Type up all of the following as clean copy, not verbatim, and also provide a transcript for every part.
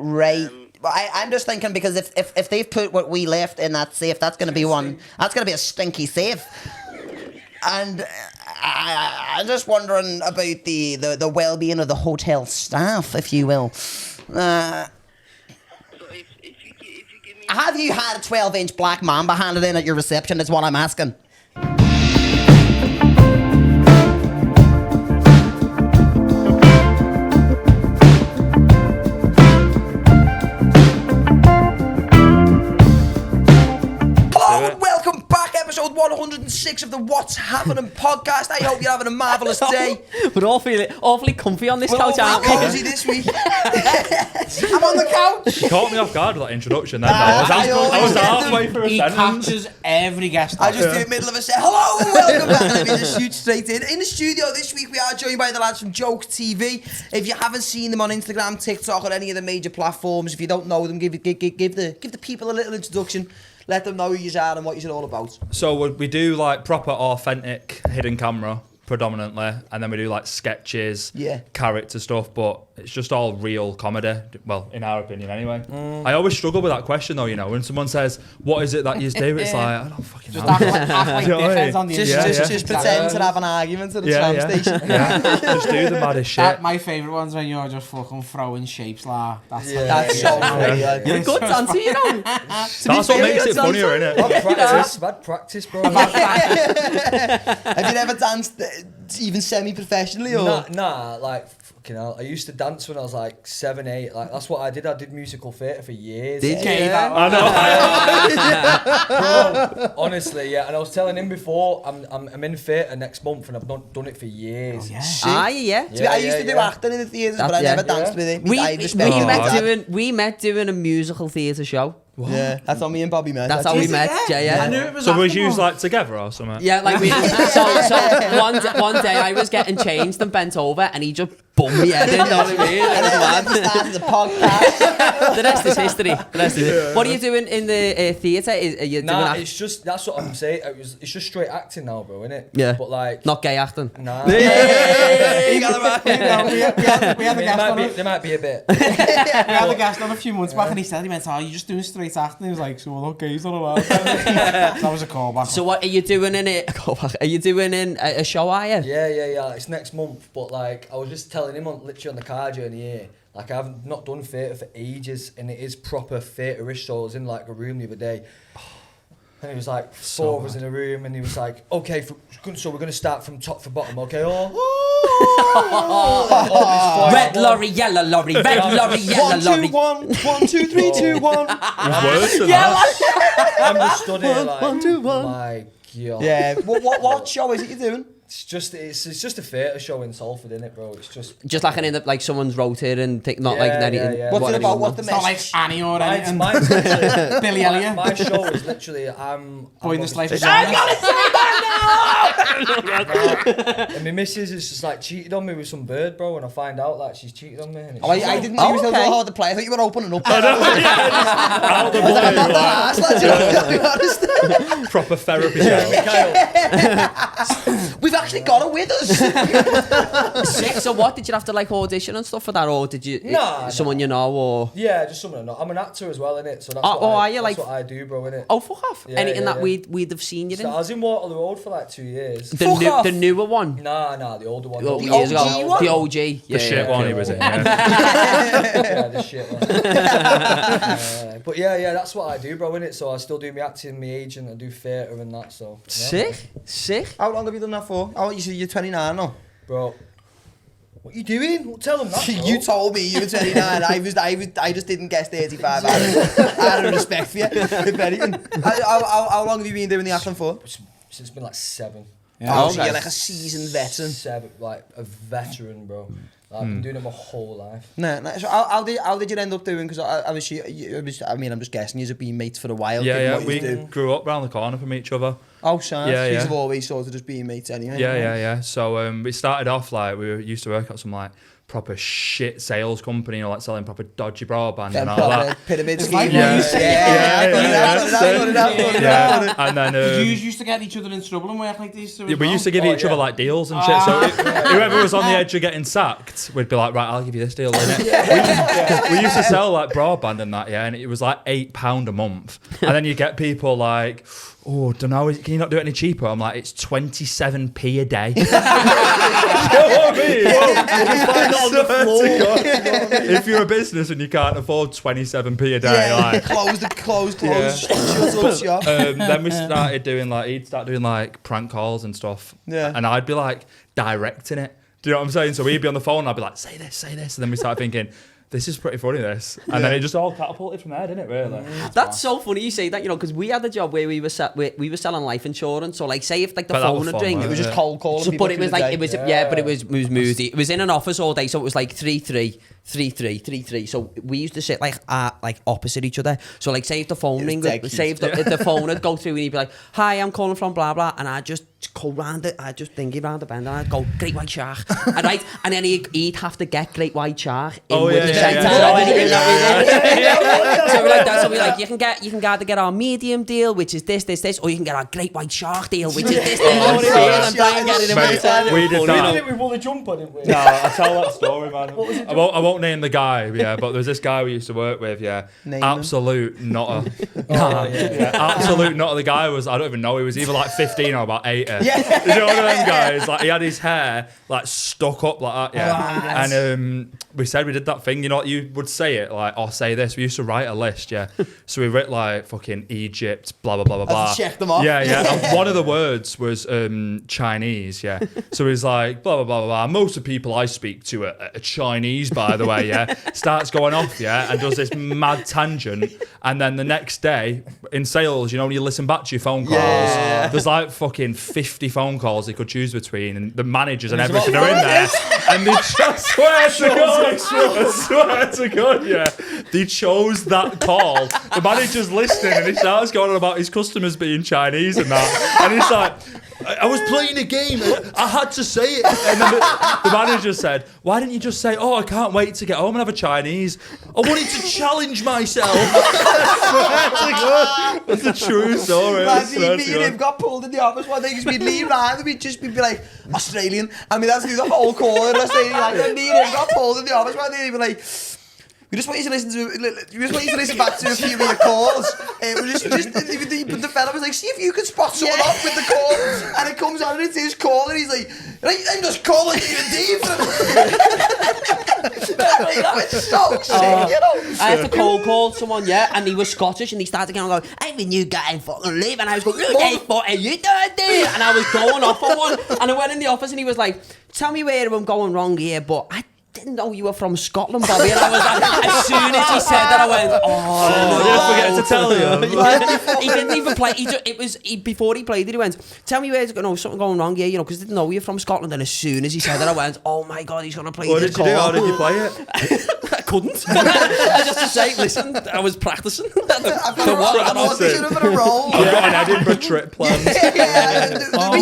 Right. I'm just thinking because if they've put what we left in that safe, that's going to be one. That's going to be a stinky safe. And I'm just wondering about the well-being of the hotel staff, if you will. Have you had a 12-inch black mamba handed in at your reception? Is what I'm asking. Welcome back, episode 106 of the What's Happening podcast. I hope you're having a marvellous day. We're all feeling awfully comfy on this couch, aren't we? Cozy this week. I'm on the couch. You caught me off guard with that introduction then. I was halfway through a sentence. Captures every guest. I just do it middle of a set. Hello and welcome back. Let me just shoot straight in. In the studio this week, we are joined by the lads from Joke TV. If you haven't seen them on Instagram, TikTok, or any of the major platforms, if you don't know them, give the people a little introduction. Let them know who you are and what you're all about. So we do like proper authentic hidden camera predominantly, and then we do like sketches, character stuff, but it's just all real comedy. Well, in our opinion anyway. I always struggle with that question though, you know, when someone says, what is it that you do? It's like, I don't fucking know. Just pretend to have an argument at the tram station. Just do the maddest shit. My favourite one's when you're just fucking throwing shapes like That's so funny. You're a good dancer, you know. That's what makes it funnier, innit? Bad practice, bro. Have you ever danced even semi-professionally or? Nah, like fucking hell. I used to dance when I was like 7, 8. Like that's what I did. I did musical theatre for years. Did you? I know. Bro, honestly, yeah. And I was telling him before, I'm in theatre next month, and I've not done it for years. Yeah. I used to do acting in the theatres, but I never danced with him. We met doing a musical theatre show. What? Yeah, that's how me and Bobby met. That's how we met, yeah. I knew it was so was you like together or something? Yeah, like we. So one day I was getting changed and bent over, and he just bummed me head in. You know what I mean? And then we started the podcast. The rest is history. What are you doing in the theatre? Are you doing it's just that's what I'm saying. It's just straight acting now, bro, innit? Yeah. But like not gay acting. Nah. You got it right. We had the guest on. There might be a bit. We had the guest on a few months back, and he went, "Oh, you're just doing straight acting." He was like, "So okay, he's not allowed." That was a callback. So what are you doing in it? Are you doing in a show? Are you? Yeah. It's next month, but like I was just telling him literally on the car journey here. Like I've not done theatre for ages, and it is proper theatre-ish. So I was in like a room the other day, and it was like four of us in a room, and he was like, "Okay, so we're gonna start from top to bottom, okay?" Red lorry, yellow lorry, red lorry, yellow lorry. 1, 2, 1, 1, 2, 3, 2, 1. Worse than that. I'm just stood here like, 1, 2, 1. My God. Yeah. What show is it you're doing? It's just a theatre show in Salford, innit, bro? It's just like like someone's wrote it and not like anything. Yeah. What's it about? What's the It's not like message? Annie or anything. mine's literally Billy Elliot. My show is literally I'm Boy in the Slave. I gotta say that now. And my missus is just like cheated on me with some bird, bro. And I find out like she's cheated on me. And it's I didn't know you were so hard to play. I thought you were opening up. Out the blue, proper therapy show. We've actually got her with us. Sick. So what, did you have to like audition and stuff for that, or did you someone you know, or yeah, just someone I know. I'm an actor as well, innit? So that's that's what I do, bro, innit? Oh, fuck off. Anything that we'd have seen you in. So I was in Waterloo Road for like 2 years. The newer one. Nah, the older one. The OG one? The OG. The shit one he was in. Yeah, the shit one. But yeah, that's what I do, bro, innit? So I still do my acting, my agent, I do theatre and that. So Sick. How long have you done that for? Oh, you said you're 29 now. Bro, what you doing? Well, tell them that. Bro. You told me you were 29. I just didn't guess 35. Out of respect for you. If anything. How long have you been doing the acting for? Since it's been like 7. Yeah. So you're like a seasoned veteran. 7, like a veteran, bro. I've been doing it my whole life. No. So how did you end up doing? Because I'm just guessing you've been mates for a while. Yeah. We grew up round the corner from each other. Oh, sad. Yeah. You've always sort of just been mates anyway. Yeah. So we started off like we used to work at some like proper shit sales company, you know, like selling proper dodgy broadband and all proper that. pyramid It's scheme. like Yeah. And then Did you used to get each other in trouble and work like this? we used to give each other like deals and shit. So whoever was on the edge of getting sacked, we'd be like, right, I'll give you this deal, innit? We used to sell like broadband and that, yeah, and it was like £8 a month. And then you get people like, oh, don't know, can you not do it any cheaper? I'm like, it's 27p a day. You know what I mean? Just find it on the floor. If you're a business and you can't afford 27p a day, like close, shut up shop. then we started doing like, he'd start doing like prank calls and stuff. Yeah. And I'd be like directing it. Do you know what I'm saying? So he'd be on the phone and I'd be like, say this. And then we started thinking, this is pretty funny, this. And then it just all catapulted from there, didn't it, really? That's so funny you say that, you know, because we had a job where we were selling life insurance. So, like, say if like the But that phone was would fun, ring, wasn't It was just Yeah. cold calling. So, people but it was through the like day. it was but it was moody. It was in an office all day, so it was like 3-3. So we used to sit like opposite each other. So like say if the phone ring, say if the phone would go through and he'd be like, "Hi, I'm calling from blah blah," and I'd just go round it. I'd just think round the bend and I'd go Great White Shark, and then he'd have to get Great White Shark in with the sentence. So we're like that. So we're like, you can either get our medium deal, which is this, or you can get our Great White Shark deal, which is this. And try and get it in with the sentence. We did that. We won a jumper, didn't we? No, I tell that story, man. I won't name the guy, yeah, but there was this guy we used to work with, yeah. Name absolute nutter. Absolute nutter. The guy was, I don't even know, he was either like 15 or about 80. Yeah. You know one of them guys? Like he had his hair like stuck up like that, yeah. And we said we did that thing, you know, you would say it like, or say this. We used to write a list, yeah. So we wrote like fucking Egypt, blah blah blah blah blah. Check them off. Yeah. And one of the words was Chinese, yeah. So he's like blah blah blah blah. Most of the people I speak to are Chinese, by the way, yeah. Starts going off, yeah, and does this mad tangent, and then the next day in sales, you know, when you listen back to your phone calls, there's like fucking 50 phone calls they could choose between, and the managers and everything are in there, and they just swear to God, yeah, they chose that call. The manager's listening, and he starts going on about his customers being Chinese and that, and he's like, I was playing a game, I had to say it. And then the manager said, why didn't you just say, oh, I can't wait to get home and have a Chinese? I wanted to challenge myself. That's a true story. Me and him got pulled in the office one day because we'd leave around and we'd be like, Australian. I mean, that's the whole call in Australian. Like, and me and him got pulled in the office one day and he'd be like, we just want you to listen back to a few of your calls. The fella was like, see if you can spot someone off with the call. And it comes on and it's his call and he's like, I'm just calling you a diva. That was so sick, you know. I had to cold call someone, yeah, and he was Scottish, and he started going, "I'm a new guy in fucking live," and I was going, "You guys fucking you doing there?" And I was going off on one, and I went in the office, and he was like, "Tell me where I'm going wrong here, but I didn't know you were from Scotland, Bobby." And I was like, as soon as he said that, I went, "Oh, I did forget to tell you. He didn't even play. Before he played it, he went, "Tell me where's something going wrong here, you know, because I didn't know you're from Scotland." And as soon as he said that, I went, "Oh my God, he's gonna play What this did you do? call." How did you play it? I couldn't. I just to say, listen, I was practicing. I'm auditioning for a role. I've got an Edinburgh trip planned. We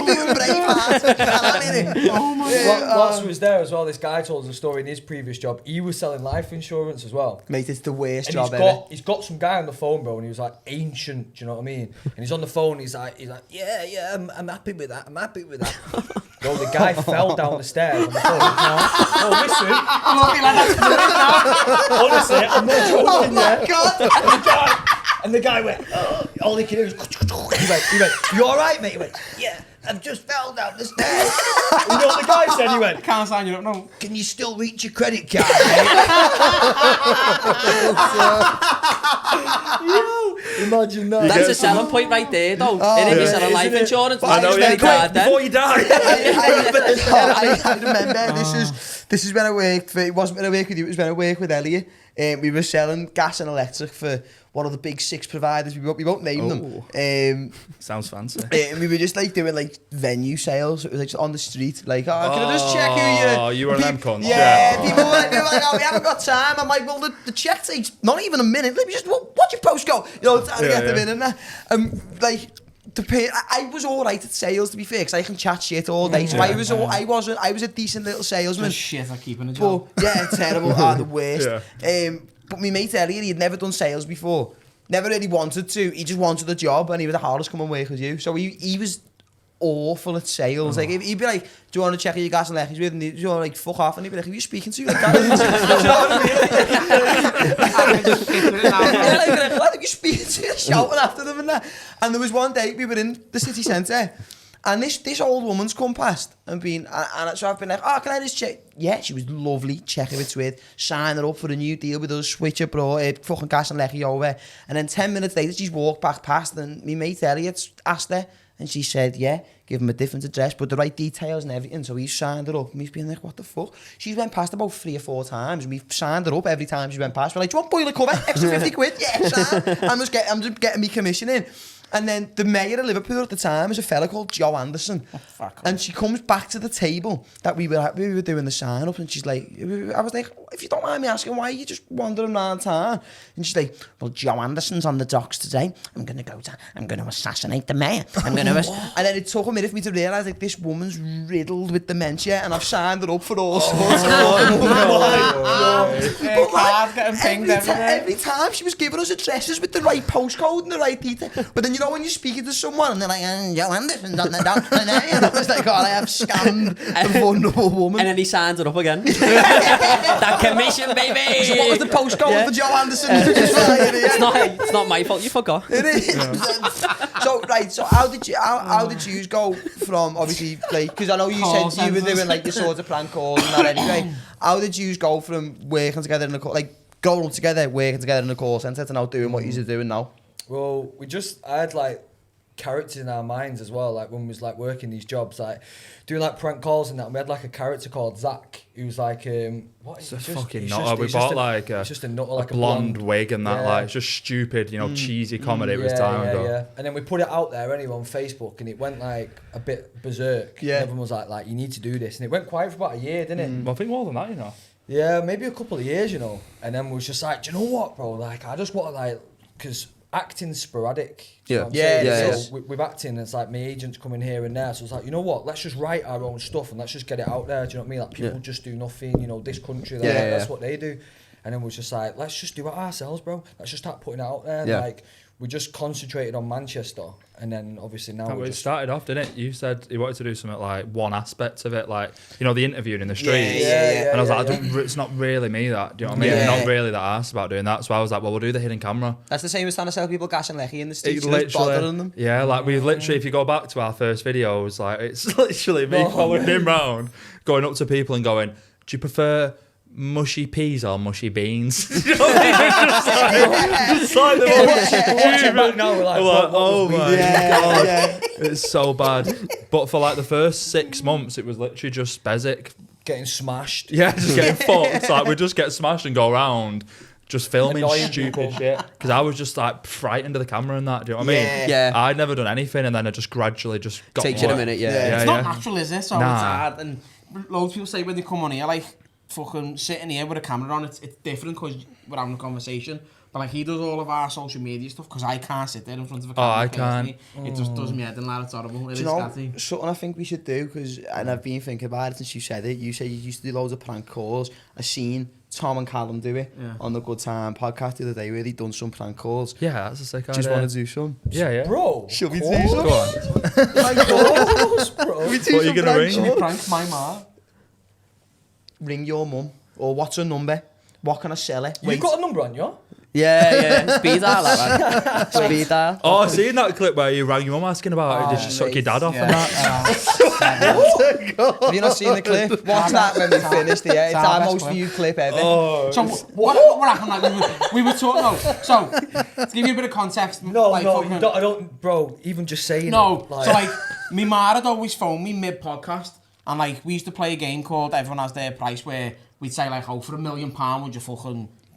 doing Braveheart. Oh my Whilst we was there as well, this guy told us a story in his previous job. He was selling life insurance as well. Mate, it's the worst And job ever. he's got some guy on the phone, bro, and he was like ancient, do you know what I mean? And he's on the phone, he's like, yeah, I'm happy with that. Bro, the guy fell down the stairs on the phone. Oh, listen. Honestly, I'm not joking, yeah. God. And the guy went, all he could do was, he went, you alright, mate? He went, yeah, I've just fell down the stairs. You know what the guy said? He went, Can't sign you up, no. can you still reach your credit card, mate? Imagine that. That's a selling point right there, though. And if you're selling life insurance, I know, very hard then. before you die. I remember this is when I worked for, it wasn't when I worked with you, it was when I worked with Elliot. We were selling gas and electric for one of the big 6 providers. We won't name them. Sounds fancy. And we were just like doing like venue sales. It was like on the street, like, can I just check who you were an M cunts. Yeah, people were like, oh, we haven't got time. I'm like, well, the check takes not even a minute. Let me just, what's your postcode? You know, trying to get them in and that. Like, I was all right at sales, to be fair, because I can chat shit all day. So I was a decent little salesman. Just shit at keeping a job. But, yeah, terrible, the worst. But my mate Elliot, he had never done sales before. Never really wanted to. He just wanted a job, and he was the hardest come and work with you. So he was awful at sales. Like, he'd be like, do you want to check your gas and electrics with? And he'd be like, fuck off. And he'd be like, who are you speaking to? Like that? Do you know what I mean? Like, you speaking to? Shouting after them and that. And there was one day, we were in the city centre, and this old woman's come past and so I've been like, oh, can I just check? Yeah, she was lovely, check if it's with, sign her up for a new deal with us, switch her bro, fucking gas and lecky over. And then 10 minutes later, she's walked back past, and my mate Elliot asked her, and she said, yeah, give him a different address, but the right details and everything. So he signed her up, and he's been like, what the fuck? She's went past about 3 or 4 times, and we've signed her up every time she went past. We're like, do you want boiler cover? Extra 50 quid? Yeah, son. I'm just getting me commission in. And then the mayor of Liverpool at the time is a fella called Joe Anderson. And she comes back to the table that we were doing the sign up, and she's like, I was like, if you don't mind me asking, why are you just wandering around town? And she's like, well, Joe Anderson's on the docks today. I'm going to assassinate the mayor. And then it took a minute for me to realise, like, this woman's riddled with dementia, and I've signed her up for all sorts every time she was giving us addresses with the right postcode and the right detail. But then, you know, when you're speaking to someone and they're like, Joe Anderson's on the docks today, and I was like, oh, I have scammed a vulnerable woman. And then he signs it up again. That commission, baby! So what was the postcode for Joe Anderson? It's not my fault, you forgot. It is. So how did you go from, obviously, like, because I know you said you were doing like your sort of prank calls and that anyway. How did you go from working together in a call, like going together, working together in a call centre to now doing what you're doing now? Well, I had like characters in our minds as well, like when we was like working these jobs, like doing like prank calls and that, and we had like a character called Zach, who was like what is a fucking nutter. We bought like a blonde wig and that, like, it's just stupid, you know, cheesy comedy. It was time ago. Yeah. And then we put it out there anyway on Facebook, and it went like a bit berserk. Yeah. And everyone was like, you need to do this, and it went quiet for about a year, didn't it? Well, I think more than that, you know. Yeah, maybe a couple of years, you know. And then we was just like, do you know what, bro? Like, I just want to, like, because acting's sporadic. Yeah. So with acting, it's like my agent's coming here and there. So it's like, you know what? Let's just write our own stuff and let's just get it out there. Do you know what I mean? Like, people just do nothing. You know, this country, that's what they do. And then we was just like, let's just do it ourselves, bro. Let's just start putting it out there. Yeah. Like, we just concentrated on Manchester, and then obviously now it started off, didn't it? You said you wanted to do something like one aspect of it, like, you know, the interviewing in the streets. And I was like, it's not really me, that. Do you know what I mean? I'm not really that arsed about doing that. So I was like, well, we'll do the hidden camera. That's the same as trying to sell people gas and lecky in the streets. Bothering them. Yeah, like we literally, if you go back to our first videos, like it's literally me following him round, going up to people and going, do you prefer mushy peas or mushy beans? You know what I mean? just like the watching back now, we're like, oh my god, it's so bad. But for like the first 6 months, it was literally just basic getting smashed. Yeah, just getting fucked. Like, we just get smashed and go around just filming stupid shit, because I was just like frightened of the camera and that. Do you know what I mean? Yeah. I'd never done anything, and then I just gradually just got takes you a minute. It's not natural, is it? So it's hard, and loads of people say when they come on here, like, fucking sitting here with a camera on, it's different because we're having a conversation. But like, he does all of our social media stuff because I can't sit there in front of a camera. I can't. It just does me head in, lad. It's horrible. It is scatty. Something I think we should do, and I've been thinking about it since you said it. You said you used to do loads of prank calls. I seen Tom and Callum do it on the Good Time podcast the other day, where they done some prank calls. Yeah, that's a sick idea. Just want to do some. Yeah. Bro, should we do some? Go on. Bro. What are you gonna ring? Should we prank my ma? Ring your mum. Or what's her number? What can I sell her? You've got a number on you? Yeah. Speed dial, that man. Speed dial. Oh, I seen that clip where you rang your mum asking about it. Did you suck your dad off and that? Have you not seen the clip? Watch that when we finished it. It's our most viewed clip ever. So what happened? Like, we were talking. No, so to give you a bit of context. No, I don't, bro. Even just saying. No, so like, me ma had always phoned me mid podcast, and like we used to play a game called Everyone Has Their Price, where we'd say like, oh, for £1 million,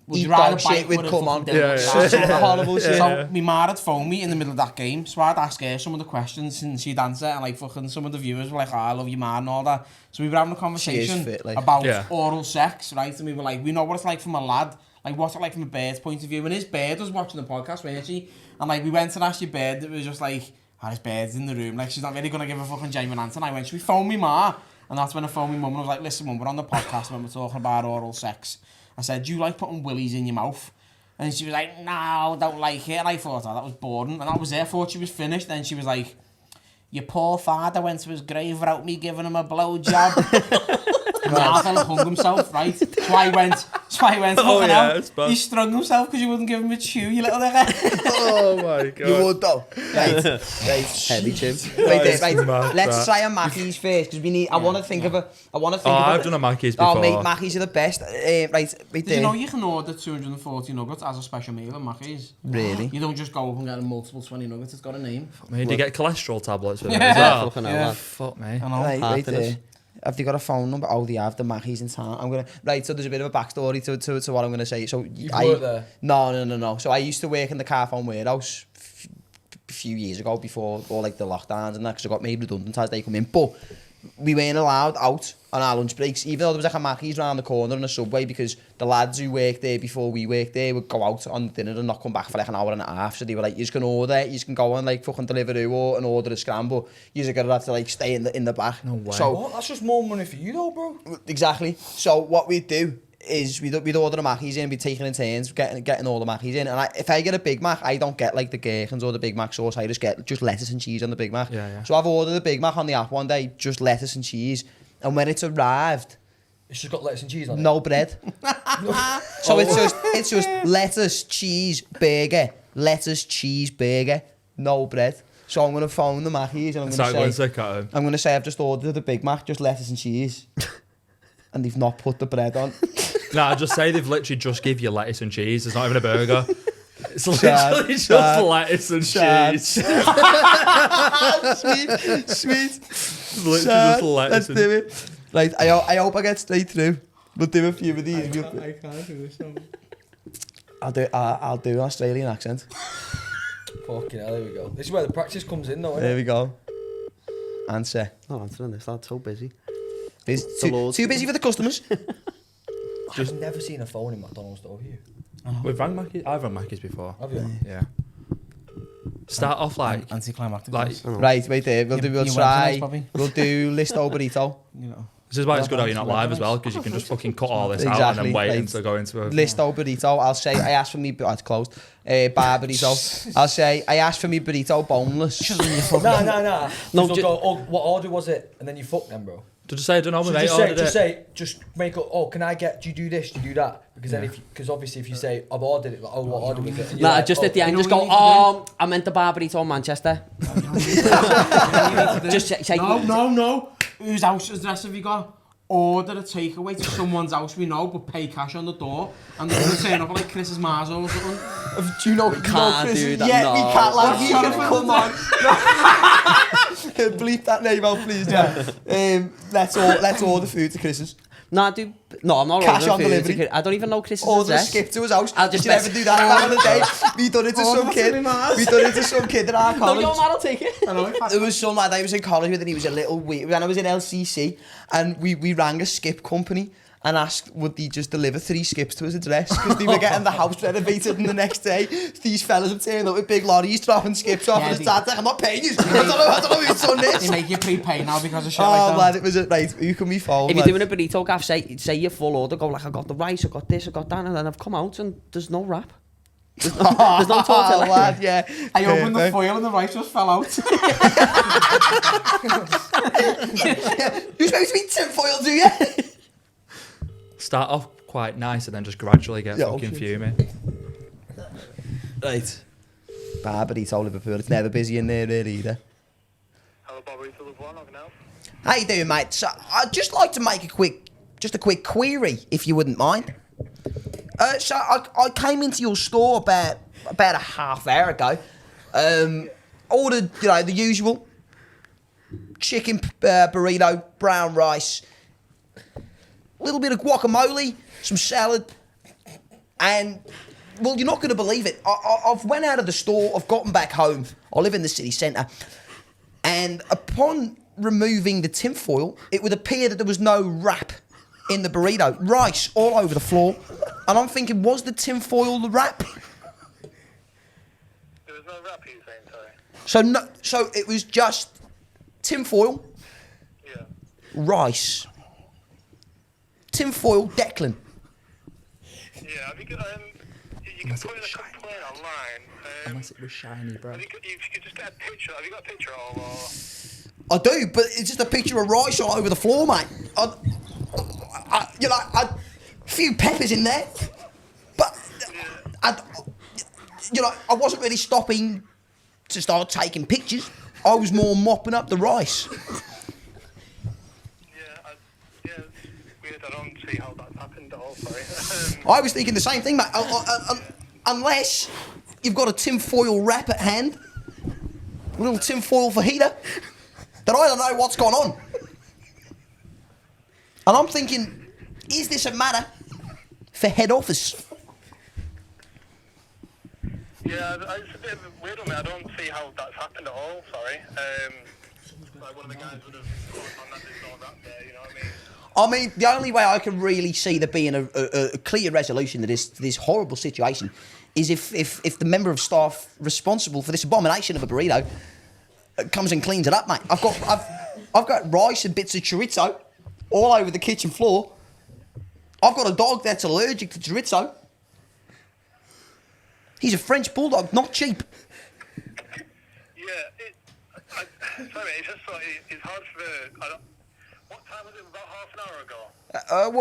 would you ride a bike with come on? Horrible shit. So my ma had phoned me in the middle of that game, so I'd ask her some of the questions and she'd answer, and like fucking some of the viewers were like, oh, I love your ma and all that. So we were having a conversation about oral sex, right? And we were like, we know what it's like from a lad, like what's it like from a bird's point of view. And his bird was watching the podcast, weren't she? And like we went and asked your bird, it was just like, there's birds in the room. Like, she's not really going to give a fucking genuine answer. And I went, should we phone me ma? And that's when I phoned my mum and I was like, listen, mum, we're on the podcast when we're talking about oral sex. I said, do you like putting willies in your mouth? And she was like, no, don't like it. And I thought, oh, that was boring. And that was it. I thought she was finished. Then she was like, your poor father went to his grave without me giving him a blowjob. And Arthur hung himself, right? So I went, fucking hell. He strung himself because you wouldn't give him a chew, you little nigga. Oh my God. You would though. Right. Heavy chew. Right. Let's try a Mackey's first because we need. I want to think of a. I've done a Mackey's before. Oh, mate, Mackey's are the best. Right. Did you know you can order 240 nuggets as a special meal at Mackey's? Really? You don't just go up and get a multiple 20 nuggets. It's got a name. Fuck me. Do you get cholesterol tablets with it Yeah. as well? Yeah. Fuck me. I know. Right there. Have they got a phone number? Oh, they have the Mackey's in town. I'm gonna. Right, so there's a bit of a backstory to what I'm gonna say. So You've worked there? No. So I used to work in the car phone warehouse a few years ago before all like the lockdowns and that, because I got made redundant as they come in. But we weren't allowed out on our lunch breaks, even though there was like a Mackey's round the corner and a Subway, because the lads who worked there before we worked there would go out on dinner and not come back for like an hour and a half. So they were like, you just can order, you just can go on like fucking Deliveroo or and order a scramble. You're gonna have to like stay in the back. No way. So What? That's just more money for you though, bro. exactly. So what we'd do is we'd order the Mackies in, we'd take it in turns, getting all the Mackies in. And if I get a Big Mac, I don't get like the gherkins or the Big Mac sauce. I just get just lettuce and cheese on the Big Mac. Yeah. So I've ordered a Big Mac on the app one day, just lettuce and cheese. And when it's arrived, It's just got lettuce and cheese on it. no bread. So it's just lettuce, cheese, burger, lettuce, cheese, burger, no bread. So I'm gonna phone the Mackies and I'm gonna say I've just ordered the Big Mac, just lettuce and cheese. And they've not put the bread on. Nah, just say they've literally just give you lettuce and cheese. It's not even a burger. It's literally just lettuce and cheese. Sweet. It's literally just lettuce. Let's do it. Right, I hope I get straight through. We'll do a few of these. I can't do this. I'll do an Australian accent. Fucking hell, there we go. This is where the practice comes in though, There innit? we go. Answer. Not answering this, that's so busy. Too busy for the customers. I've never seen a phone in McDonald's though, have you? We've rang Mackey's. I've rang Mackey's before. Have you? Yeah. Start off like Anticlimactic. Right, wait there. We'll try. We'll do Listo Burrito. You know. this is why it's good how you're not live as well, because you can just fucking cut all this out and then wait until go into a Listo Burrito. I'll say I asked for me. It's closed. Bar burrito. I'll say I asked for me burrito boneless. Nah. No, So go, oh, what order was it? And then you fuck them, bro. to just say I don't know, So mate. just make up. Oh, can I get? Do you do this? Do you do that? Because then, because obviously, if you say I've ordered it, like, oh, what order was it? And you're Nah, like, just oh, at the end, you just know go, what you I meant the bar burrito in Manchester. Just say, No. Whose house address have you got? Order a takeaway to someone's house we know, but pay cash on the door, and they're gonna turn up like Chris's Marzo or something. Do you know? We can't do that, Yeah, no. we can't. Like, That's you can Jonathan. come on. Bleep that name out, please. Yeah. Let's order food to Chris's. no, I'm not Cash ordering on food. delivery. I don't even know Chris's Order a address. skip to his house. I'll just Did you ever do that back in the day? We done it to some that's kid. really mad. We done it to some kid in our No, college. your man will take it. I know. There was some lad I was in college with and he was a little weird. When I was in LCC and we rang a skip company and asked would they just deliver 3 skips to his address because they were getting the house renovated, and the next day these fellas have turned up with big lorries dropping skips off, Yeah, and his dad's like, I'm not paying you. I don't know who's done They this. make you prepay now because of shit Oh like that. lad, it was right. Who can we phone? If you're lad? doing a burrito gaff, say your full order, go like, I got the rice, I got this, I got that, and then I've come out and there's no wrap. There's no Oh, tortilla. lad, yeah. I opened the foil and the rice just fell out. You supposed to be tinfoil, do you? Start off quite nice and then just gradually get Yeah, fucking okay. fuming. Right. Bar burrito Liverpool. It's never busy in there really either. Hello, Bobby, to Live One, now. How you doing, mate? So I'd just like to make a quick query, if you wouldn't mind. So I came into your store about a half hour ago. Ordered, the usual chicken burrito, brown rice, a little bit of guacamole, some salad, and well, you're not going to believe it. I've went out of the store. I've gotten back home. I live in the city centre, and upon removing the tinfoil, it would appear that there was no wrap in the burrito. Rice all over the floor. And I'm thinking, was the tinfoil the wrap? There was no wrap, you saying, sorry? So it was just tinfoil, Yeah. rice, tinfoil, Declan. Yeah, have you got, you can put in a complaint online. Unless it was shiny, bro. Have you could just get a picture. Have you got a picture at all? Or? I do, but it's just a picture of rice all over the floor, mate. A few peppers in there, but I wasn't really stopping to start taking pictures. I was more mopping up the rice. Yeah, it's weird. I don't see how that's happened at all. Sorry. I was thinking the same thing, mate. Unless you've got a tinfoil wrap at hand, a little tinfoil fajita, then I don't know what's gone on. And I'm thinking, is this a matter for head office? Yeah, it's a bit weird on me. I don't see how that's happened at all. Sorry. Like one of the guys would have on that there's all that there. You know what I mean? I mean, the only way I can really see there being a clear resolution to this horrible situation is if the member of staff responsible for this abomination of a burrito comes and cleans it up, mate. I've got rice and bits of chorizo all over the kitchen floor. I've got a dog that's allergic to chorizo. He's a French bulldog, not cheap. Yeah. Sorry, it's just so it's hard for. What time was it? About half an hour ago.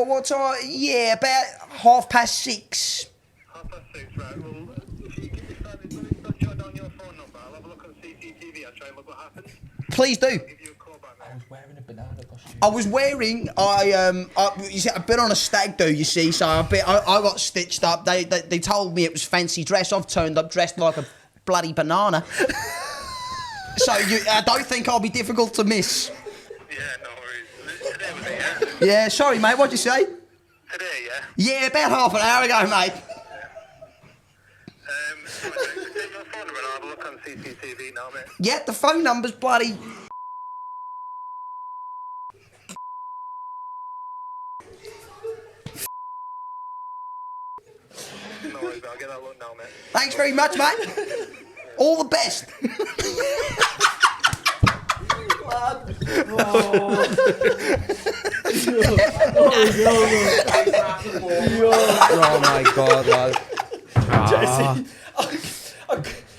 What time? Yeah, about 6:30. 6:30, right? Well, if you give me time, let me jot down your phone number. I'll have a look on CCTV. I'll try and look what happened. Please do. I'll give you a call back, mate. I was wearing a banana costume. I was wearing. You see, I've been on a stag do. You see, so I got stitched up. They told me it was fancy dress. I've turned up dressed like a bloody banana. So I don't think I'll be difficult to miss. Yeah, no worries. Today was it, yeah? Yeah, sorry, mate. What'd you say? Today, yeah? Yeah, about half an hour ago, mate. Take your phone number and I'll have a look on CCTV now, mate. Yeah, the phone number's bloody. No worries, mate. I'll get that look now, mate. Thanks very much, mate. All the best. Oh my god, lad. Jesse,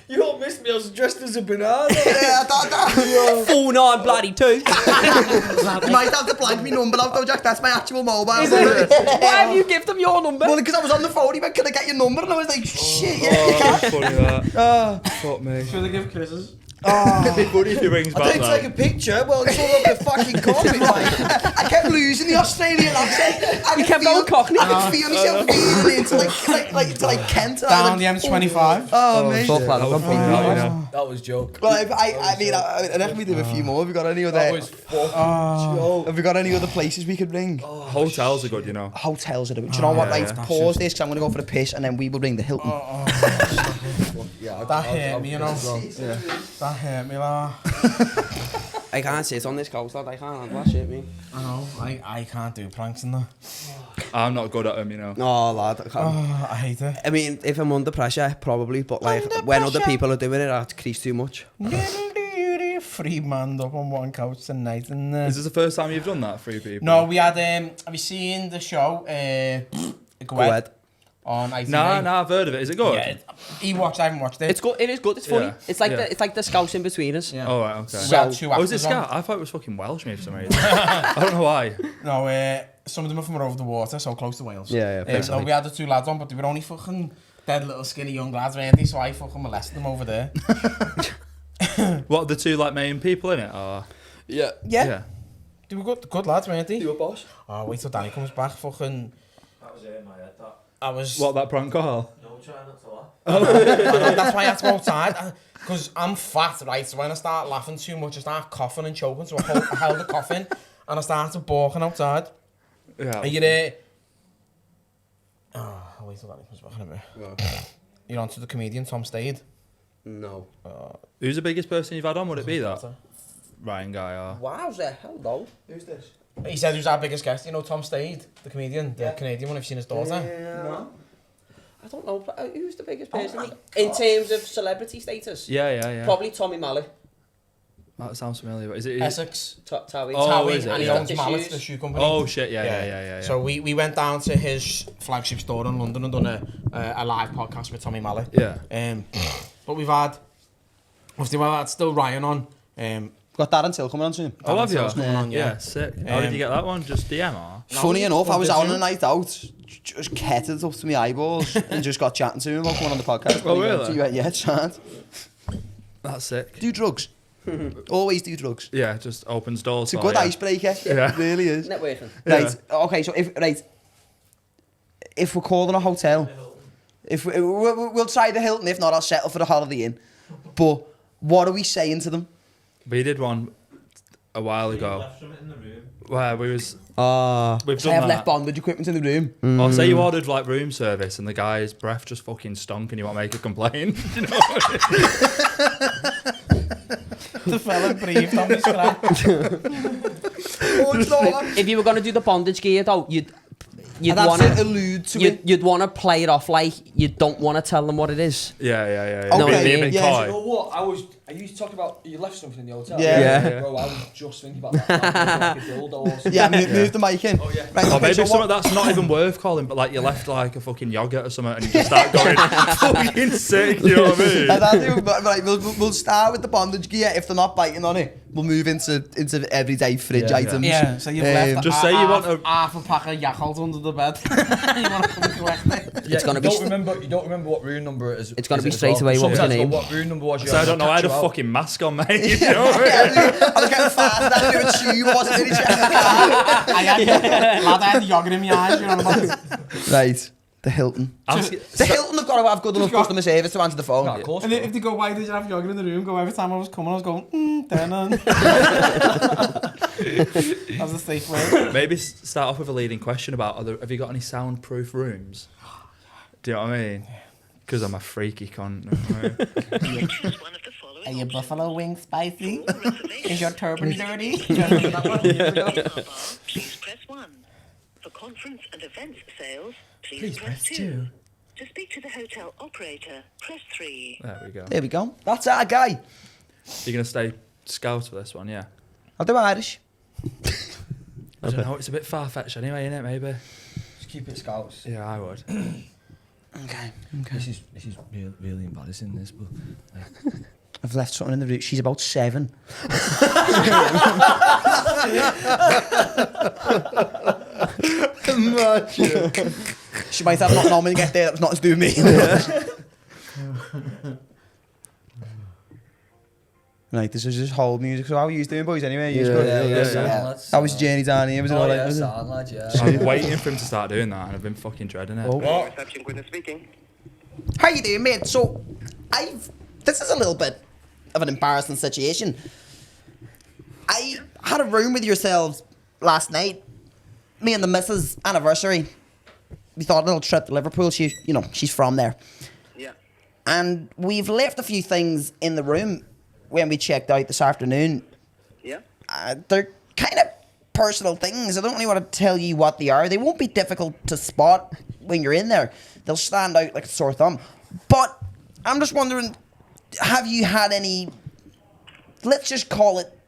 you all missed me. I was dressed as a banana. Yeah, that. 49 bloody 2. You might have to blank me number out though, Jack. That's my actual mobile. Why have you given them your number? Well, because I was on the phone, he went, "Can I get your number?" And I was like, "Shit, yeah, you can." Funny that. Fuck me. Should they give kisses? It'd be funny if he rings I back didn't now. take a picture. Well, it's all over the fucking carpet, mate. I kept losing the Australian accent. I You kept going Cockney. I could feel myself feeling into like Kent. Down the M25. Oh, mate. Fuck, lad, I'm Funny that, you know. That was joke. Well, I mean, I reckon we do a few more. Have we got any other? That was fucking joke. Have we got any other places we could ring? Hotels are good, you know. Hotels are. Do you know what? yeah, Right, yeah. pause this because I'm going to go for the piss, and then we will ring the Hilton. Yeah, That hurt me, you know. That hurt me, lah. I can't sit on this couch, lad. I can't handle that shit, me. I know. I can't do pranks and that. I'm not good at them, you know. No, lad. I can't. Oh, I hate it. I mean, if I'm under pressure, probably, but like Under when other pressure? people are doing it, I crease too much. Free man up on one couch tonight, and Is this the first time you've done that, three people? no, we had. Have you seen the show? Go ahead. On ITV. Nah, I've heard of it. Is it good? Yeah, he watched. I haven't watched it. It's good. It is good. It's funny. Yeah, It's like yeah. it's like the scouts in between us. Yeah. Oh, right, okay. We had two Oh, was it actors on. Scat? I thought it was fucking Welsh, me, for some reason. I don't know why. No, some of them are from over the water, so close to Wales. Yeah, So basically. we had the two lads on, but they were only fucking dead little skinny young lads, weren't they? So I fucking molested them over there. What are the two, like, main people in it? Or... Yeah. Yeah. They were good lads, weren't they? You a boss? Oh, wait till Danny comes back. Fucking. That was it in my head, that. I was. What, that prank call? No, try not to laugh. I know, that's why I had to go outside. Because I'm fat, right? So when I start laughing too much, I start coughing and choking. So I held the cough in and I started balking outside. Yeah. Are you there? Oh, I'll wait till Danny comes back in a bit. You're on to the comedian Tom Stade. No. Who's the biggest person you've had on? Would it be that? Ryan guy, or... Wowza, hello. Who's this? He said who's our biggest guest. You know Tom Stade, the comedian, the Canadian one. Have you seen his daughter? No. I don't know. Who's the biggest person in terms of celebrity status? Yeah. Probably Tommy Malley. That sounds familiar. But is it Essex. Towie. Oh, is it? And he Yeah. owns Mallet, the shoe company. Oh shit! Yeah. So we went down to his flagship store in London and done a live podcast with Tommy Malley. Yeah. But we've had still Ryan on. Got Darren Till coming on soon. Oh, have you? Coming on, Yeah, sick. How did you get that one? Just DM or? Funny enough, I was out on a night out, just ketted up to my eyeballs, and just got chatting to him about coming on the podcast. Oh, really? So he went, yeah, chat. That's sick. Do drugs. Always do drugs. Yeah, just opens doors. It's a good icebreaker. Yeah. It really is. Networking. Right. Okay. So if we're calling a hotel, if we'll try the Hilton. If not, I'll settle for the Holiday Inn. But what are we saying to them? We did one a while ago. Left something in the room. Where we was. We've I done have that. left bondage equipment in the room. Or say you ordered like room service and the guy's breath just fucking stunk and you want to make a complaint. You know what I mean? The fella breathed on the scratch. If you were going to do the bondage gear though, you'd want want to allude to it. you'd want to play it off like you don't want to tell them what it is. Yeah. Okay, Know what I mean? Be a bit yeah. coy. You know what? Are you talking about you left something in the hotel? Yeah. Bro, I was just thinking about that. Like a dildo or something. Yeah, move the mic in. Oh, yeah. Right, Or okay, maybe so something that's not even worth calling, but like you left like a fucking yogurt or something and you just start going fucking sick, you know what I mean? Right, we'll start with the bondage gear. If they're not biting on it, we'll move into everyday fridge items. Yeah, so you've left Just say you want half a pack of Yakult under the bed. You want to come collect it? Yeah, It's gonna you be don't remember what room number it is. It's gonna is be it as straight away, what was your Sometimes name? What room number was you? So I don't know, I had a Catch you out. fucking mask on, mate. You know what I mean? I was getting fast. I didn't even tube. Wasn't really checking the car. I had the yogurt in my eyes, you know what I mean? Right, the Hilton. The Hilton have got to have good enough customer service to answer the phone. No, of course. And if they go, why did you have yogurt in the room? Go, every time I was coming, I was going, Denon. That was a safe word. Maybe start off with a leading question about have you got any soundproof rooms? Do you know what I mean? Because I'm a freaky cunt. Are your buffalo wings spicy? Is your turban dirty? Please press 1. For conference and events sales, please press 2. To speak to the hotel operator, press 3. There we go. There we go. That's our guy. You're going to stay scout for this one, yeah? I'll do Irish. I don't know, it's a bit far-fetched anyway, innit, maybe? Just keep it scouts. Yeah, I would. Okay. This is really embarrassing. This, but I've left something in the room. She's about 7. She might have nothing on when you get there. That's not to do with me. Right, this is just whole music. So how are you doing, boys? Anyway, How was your journey down here? Was it alright? sound lad, yeah. I'm waiting for him to start doing that and I've been fucking dreading it. Reception, Gwyneth speaking. How you doing, mate? So, this is a little bit of an embarrassing situation. I had a room with yourselves last night. Me and the missus' anniversary. We thought a little trip to Liverpool. She's from there. Yeah. And we've left a few things in the room when we checked out this afternoon. Yeah. They're kind of personal things. I don't really want to tell you what they are. They won't be difficult to spot when you're in there. They'll stand out like a sore thumb. But I'm just wondering, have you had any, let's just call it,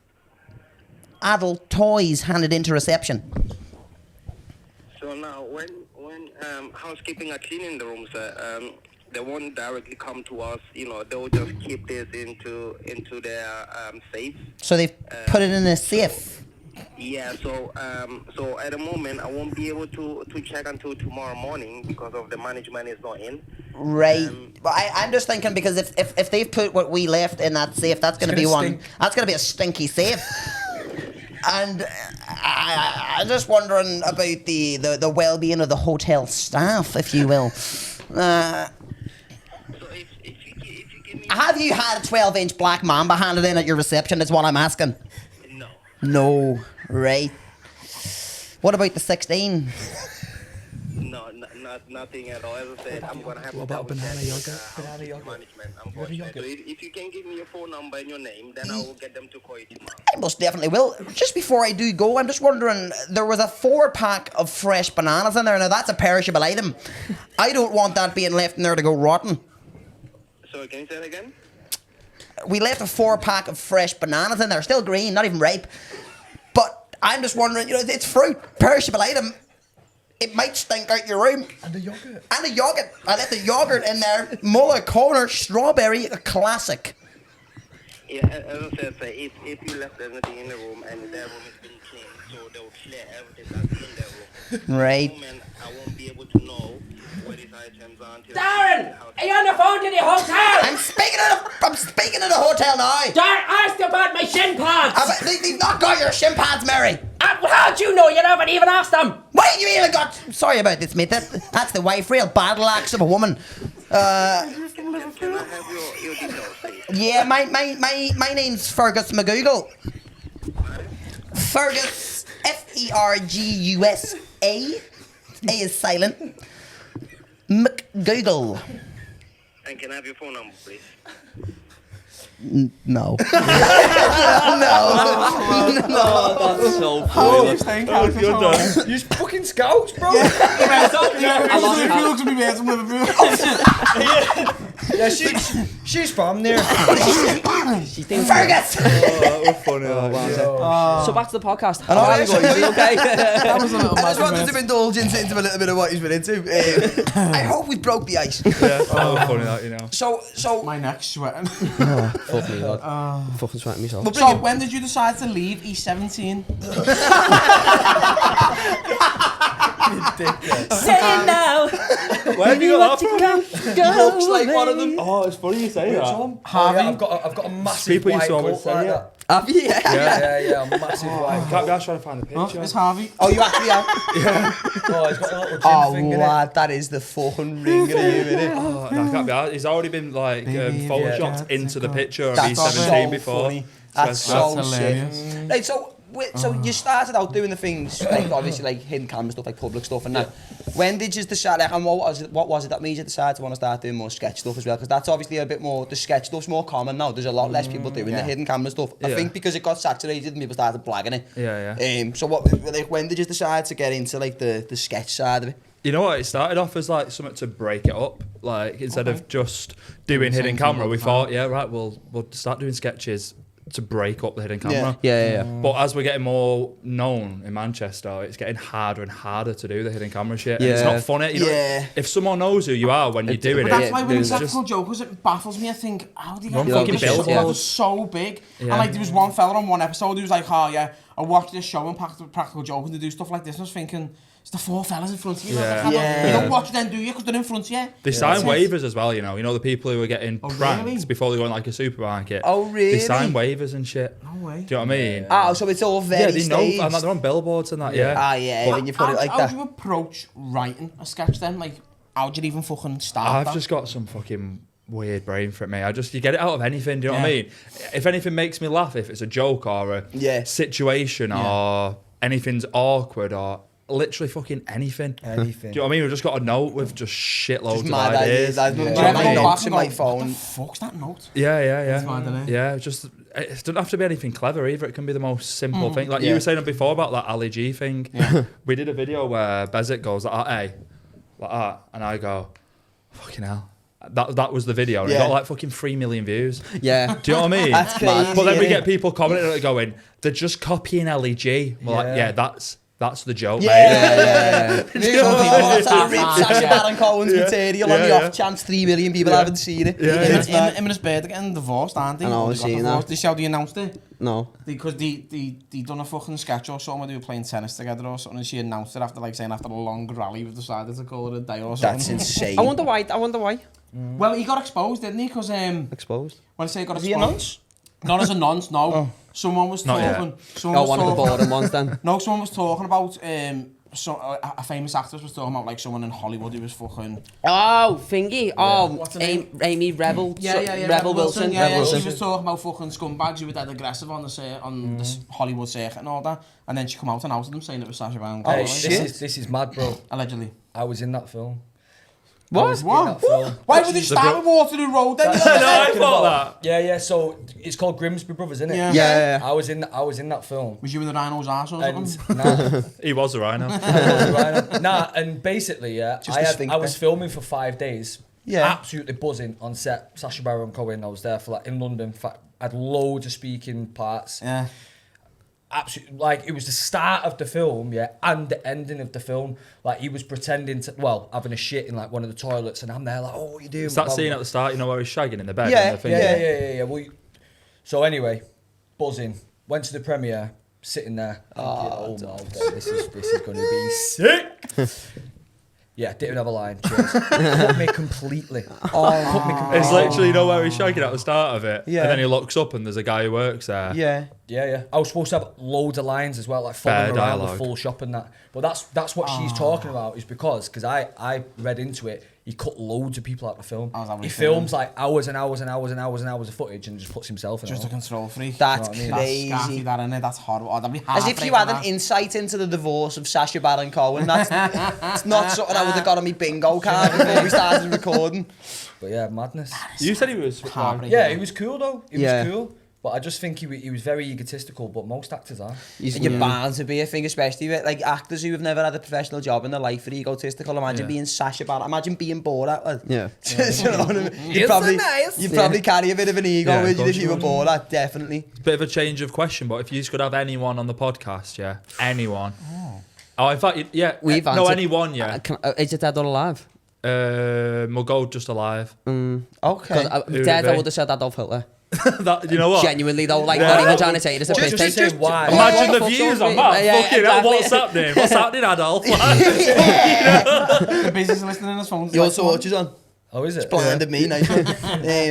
adult toys handed into reception? So now, when housekeeping are cleaning the rooms, they won't directly come to us. You know, they'll just keep this into their safe. So they've put it in a safe? Yeah. So at the moment, I won't be able to check until tomorrow morning because of the management is not in. Right. But I'm just thinking, because if they've put what we left in that safe, that's going to be one. That's going to be a stinky safe. And I'm just wondering about the well-being of the hotel staff, if you will. So if you give me Have you had a 12-inch black mamba handed in at your reception, is what I'm asking? no. No. Right. What about the 16? No, not nothing at all. As I said, I'm gonna have to about banana yogurt? Banana yogurt. management. Unfortunately, so if you can give me your phone number and your name, then I will get them to call you tomorrow. I most definitely will. Just before I do go, I'm just wondering, there was a 4-pack of fresh bananas in there. Now, that's a perishable item. I don't want that being left in there to go rotten. So can you say that again? We left a 4-pack of fresh bananas in there, still green, not even ripe. But I'm just wondering, it's fruit, perishable item. It might stink out your room. And the yogurt. And the yogurt. I left the yogurt in there. Muller, corner, strawberry, a classic. Yeah, as I said, sir, if you left anything in the room and their room has been cleaned, so they'll clear everything that's in their room. Right. At the moment, I won't be able to know where these items are until... Darren, are you on the phone to the hotel? I'm speaking to the hotel now. Darren asked about my shin pads. They've not got your shin pads, Mary. How'd you know? You haven't even asked them. Why you even got... Sorry about this, mate. That's the wife. Real battle axe of a woman. Can I have your details, please? Yeah, my name's Fergus McGoogle. Fergus, Fergusa. A is silent. McGoogle. And can I have your phone number, please? No. No. That's so How cool. you staying character so long? You fucking scouts, bro. If you look at me, man, I'm Liverpool. Yeah, she's from there. Fergus! That was funny. So back to the podcast. I know, How are you going? Are you okay? That was a little I just wanted magic to indulge into a little bit of what he's been into. I hope we broke the ice. Yeah, that was funny, that. So My neck's sweating. Fuck me, lad. Fucking sweating myself. So, when did you decide to leave E17? Say it now. Where have you got that from? He looks like one of them. Oh, it's funny you say that. Harvey? I've got a massive People used white to always coat say like it. that. Have you? Yeah. Yeah, a massive white coat. Can't be asked trying to find the picture. It's Harvey. Oh, you actually are? Oh, he's got a little gym Oh, thing in it. lad, that is the fucking ring of you, innit? Oh, no, can't be asked. He's already been photoshopped into the picture of That's E17 so before. funny. That's so That's sick. hilarious. Right, so you started out doing the things, like obviously like hidden camera stuff, like public stuff and that. When did you decide, like, and what was it that made you decide to want to start doing more sketch stuff as well? Because that's obviously a bit more, the sketch stuff's more common now. There's a lot less people doing the hidden camera stuff. I think because it got saturated and people started blagging it. Yeah. So what, like, when did you decide to get into like the sketch side of it? You know what? It started off as like something to break it up. Like instead of just doing hidden camera, we thought, we'll start doing sketches to break up the hidden camera. Yeah. But as we're getting more known in Manchester, it's getting harder and harder to do the hidden camera shit. And it's Yeah. not funny. You know, if someone knows who you are when you're doing But it, that's why when it's it's just practical jokers, it baffles me. I think, how do you Run get fucking this shit billboards. that was so big? And like there was one fella on one episode who was like, oh yeah, I watched this show and practical jokers and they do stuff like this. And I was thinking, it's the 4 fellas in front of you. Yeah. You don't watch them, do you? Because they're in front of you. They sign waivers as well, you know. You know the people who are getting pranked really? before they go in like a supermarket. Oh, really? They sign waivers and shit. No way. Do you know what I mean? Oh, so it's all very they know, staged. and they're on billboards and that. Yeah. When you put it like How that. do you approach writing a sketch then? Like, how do you even fucking start I've that? just got some fucking weird brain for it, mate. You get it out of anything. Do you know what I mean? If anything makes me laugh, if it's a joke or a situation or anything's awkward or literally fucking anything. Do you know what I mean? We've just got a note with just shitloads of mad ideas. I've Do you got ever my go back notes and in go, my what phone. the fuck's that note? Yeah. mad, isn't it? Yeah, it doesn't have to be anything clever either. It can be the most simple thing. Like you were saying before about that Ali G thing. We did a video where Bezic goes like that, and I go, fucking hell. That was the video. And it got like fucking 3 million views. Yeah. Do you know what I mean? That's crazy. But then we innit? get people commenting and going, they're just copying LEG. We're like, that's the joke, mate. Some people start rip Sacha Baron Cohen's material on the off chance 3 million people haven't seen it. Yeah. Him and his bird are getting divorced, aren't they? I know, They I've got seen divorced. that. They showed they announced it. No. Because they done a fucking sketch or something where they were playing tennis together or something, and she announced it after a long rally, we've decided to call it a day or something. That's insane. I wonder why. Well, he got exposed, didn't he? Because Exposed. when I say he got Is he a exposed, nonce? not as a nonce, no. Someone was Not yet. talking. Got one of the boring ones then. No, someone was talking about a famous actress was talking about like someone in Hollywood who was fucking. Oh, thingy. Oh, What's her name? Amy Rebel. Rebel Wilson. Yeah, Rebel she Wilson. was talking about fucking scumbags who were dead aggressive on the Hollywood circuit and all that. And then she come out and outed them saying it was Sacha Baron Cohen. Hey, this is mad, bro. Allegedly. I was in that film. What? Why would they start with Waterloo Road then? No, I thought that. Yeah. So it's called Grimsby Brothers, isn't it? Yeah. I was in that film. Was you in the rhino's arse or something? And nah, He was a rhino. nah, and basically, I was filming for 5 days. Yeah. Absolutely buzzing on set. Sacha Baron Cohen. I was there for in London. I had loads of speaking parts. Yeah. Absolutely, it was the start of the film, and the ending of the film. Like he was pretending to, having a shit in one of the toilets, and I'm there like, oh, what are you doing? It's that scene at the start, where he's shagging in the bed. Yeah, and the Yeah. Well, so anyway, buzzing. Went to the premiere, sitting there. Oh my God, this is going to be sick. Yeah, didn't have a line. Cheers. Cut me completely. Cut me completely. It's literally, where he's shagging at the start of it. Yeah. And then he looks up and there's a guy who works there. Yeah. Yeah. I was supposed to have loads of lines as well, following Fair around the dialogue. full shop and that. But that's what she's talking about, is because I read into it, he cut loads of people out of the film. He films hours and hours and hours and hours and hours of footage and just puts himself in it. Just a control freak. That's You know what I mean? crazy. That's scarfy, that, innit? That's horrible. Oh, that'd be As if you had an insight into the divorce of Sacha Baron Cohen. It's not something I would have got on my bingo card before we started recording. But yeah, madness. You said he was... Yeah, he was cool though. He Yeah. was cool. But I just think he was very egotistical, but most actors are. You're bound to be, I think, especially with actors who have never had a professional job in their life are egotistical. Imagine being Sacha Baron. Imagine being Borat. Yeah. You know what I mean? You'd probably carry a bit of an ego with you if you were Borat, definitely. It's a bit of a change of question, but if you could have anyone on the podcast, anyone. Oh, in fact, We've no, answered- anyone, Is it dead or alive? We'll go just alive. Okay. Who Dead, would I be? would have said Adolf Hitler. You know what? Genuinely though, not even trying to say it as a piss take. Just why? Imagine the Fuck views off, on mate. that. Yeah, Fucking hell, exactly. what's happening? What's happening, Adolf? The business listening on his phone. Your torch is on. Oh, is it? Blinded me, nice one.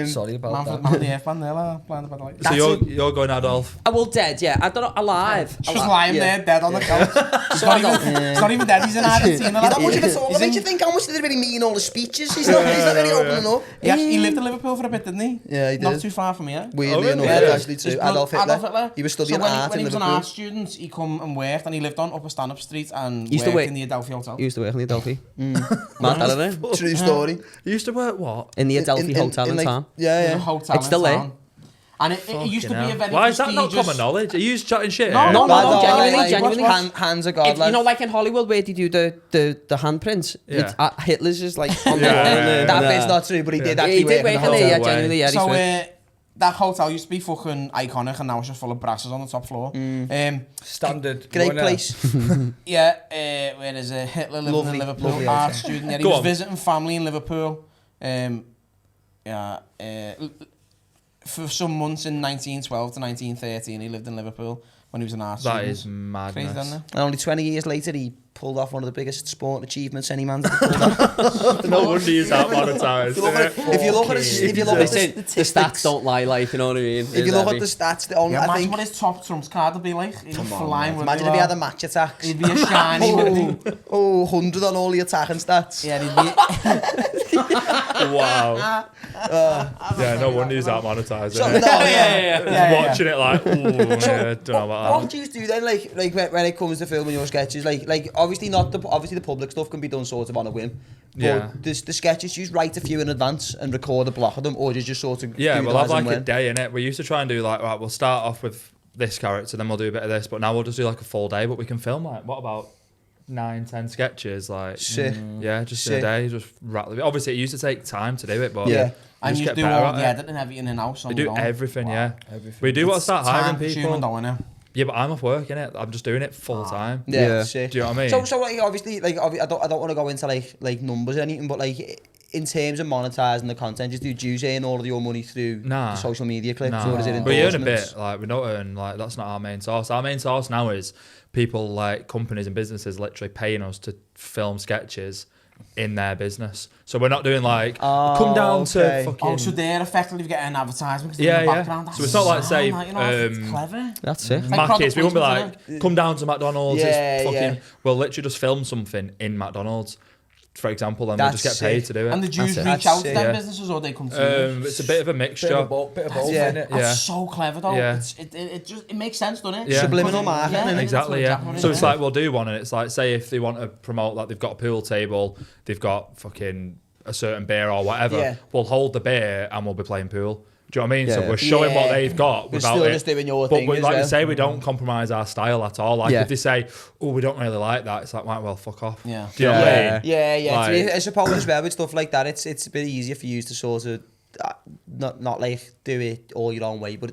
Sorry about that. Man for the F-band there, blinded by the light. So you're going Adolf? Well, dead, yeah. I don't know, alive. Just lying there, dead on the couch. It's not even dead, he's in Argentina. He's not much of a talker. Makes you think how much did he really mean all the speeches? He's not really opening up. He lived in Liverpool for a bit, didn't he? Yeah, he did. Not too far from here. Weirdly enough, really? actually, too. Adolf Hitler. He was studying art when in he was an Liverpool. art student, he come and worked, and he lived on Upper Stanhope Street and Used to worked work- in the Adelphi Hotel. He used to work in the Adelphi. Mad, I don't know. True story. You used to work what? In the Adelphi Hotel in like, town. Yeah, There's a yeah. hotel It's still in there. town. And it used to be a very Why is that not prestigious- common knowledge? Are you chatting shit? No, here? No, Bad, genuinely. Hands are God. If, you know, like in Hollywood where they do the handprints, Yeah. Hitler's just like on the Yeah, wall. yeah, that bit's not true, but he did actually He did work work in in the there, yeah, hotel. genuinely, yeah. So he's that hotel used to be fucking iconic, and now it's just full of brasses on the top floor. Standard. Great runner. place. Yeah, where is Hitler living Lovely, in Liverpool, lovely art hotel. student. Yeah, he Go was on. visiting family in Liverpool. For some months in 1912 to 1913, he lived in Liverpool when he was an art student. That is Crazy, madness. isn't it? And only 20 years later, he pulled off one of the biggest sporting achievements any man's ever pulled off. No wonder he's out monetised. If you look at Listen, the the stats don't lie, like, you know what I mean? If you look at the stats, the only, Yeah, I imagine think. what his top trumps card would be like. He'd be flying with Imagine it. if he had a match attacks. He'd be a shiny, wouldn't he? 100 on all the attacking stats. Yeah, he'd be... Wow. Yeah, no wonder he's out monetised. So, isn't it? no, yeah. Watching it like, ooh, yeah, don't know about What that. do you do then, like when it comes to filming your sketches? Like obviously the public stuff can be done sort of on a whim. But Yeah. the sketches, you write a few in advance and record a block of them, or you just sort of Yeah, do we'll them have as and like a when? day in it. We used to try and do like, right, we'll start off with this character, then we'll do a bit of this, but now we'll just do like a full day, but we can film like, what about 9-10 sketches? Like, Sick. yeah, just in a Sick. day, just rattle it. Obviously, it used to take time to do it, but Yeah. And just you get do better all the at it. editing, everything in-house. We do everything, yeah. We do It's want to start hiring time-consuming people. though, innit? Yeah, but I'm off work, innit? I'm just doing it full time. Yeah, sick. Do you know what I mean? So like obviously like I don't want to go into like numbers or anything, but like in terms of monetizing the content, do you earn all of your money through the social media clips, or is it we earn a endorsements? bit. Like we don't earn like that's not our main source. Our main source now is people like companies and businesses literally paying us to film sketches in their business. So we're not doing like, come down to fucking... Oh, so they're effectively getting an advertisement yeah, in the yeah. background. So it's not like, say, it's clever. That's it. Mackies, we won't be like, come down to McDonald's. Yeah, it's fucking, yeah. we'll literally just film something in McDonald's, for example, and we'll just get paid to do it. And the Jews reach out to them businesses, or they come to you? It's a bit of a mixture. Bit of both, Yeah. innit? That's so clever though. Yeah. It makes sense, doesn't it? Yeah. Subliminal marketing, Yeah, innit? Exactly, that's yeah. exactly So what it's it like we'll do one, and it's like, say if they want to promote that they've got a pool table, they've got fucking a certain beer or whatever, Yeah. we'll hold the beer and we'll be playing pool. Do you know what I mean? Yeah, So yeah. we're showing what Yeah. they've got We're without still it. just doing your but thing we, as like well. you say, we don't compromise our style at all. Like Yeah. if they say, oh, we don't really like that, it's like, right, well, fuck off. Yeah. Do you know what I mean? Yeah. Like- I suppose as well with stuff like that, it's a bit easier for you to sort of not like do it all your own way, but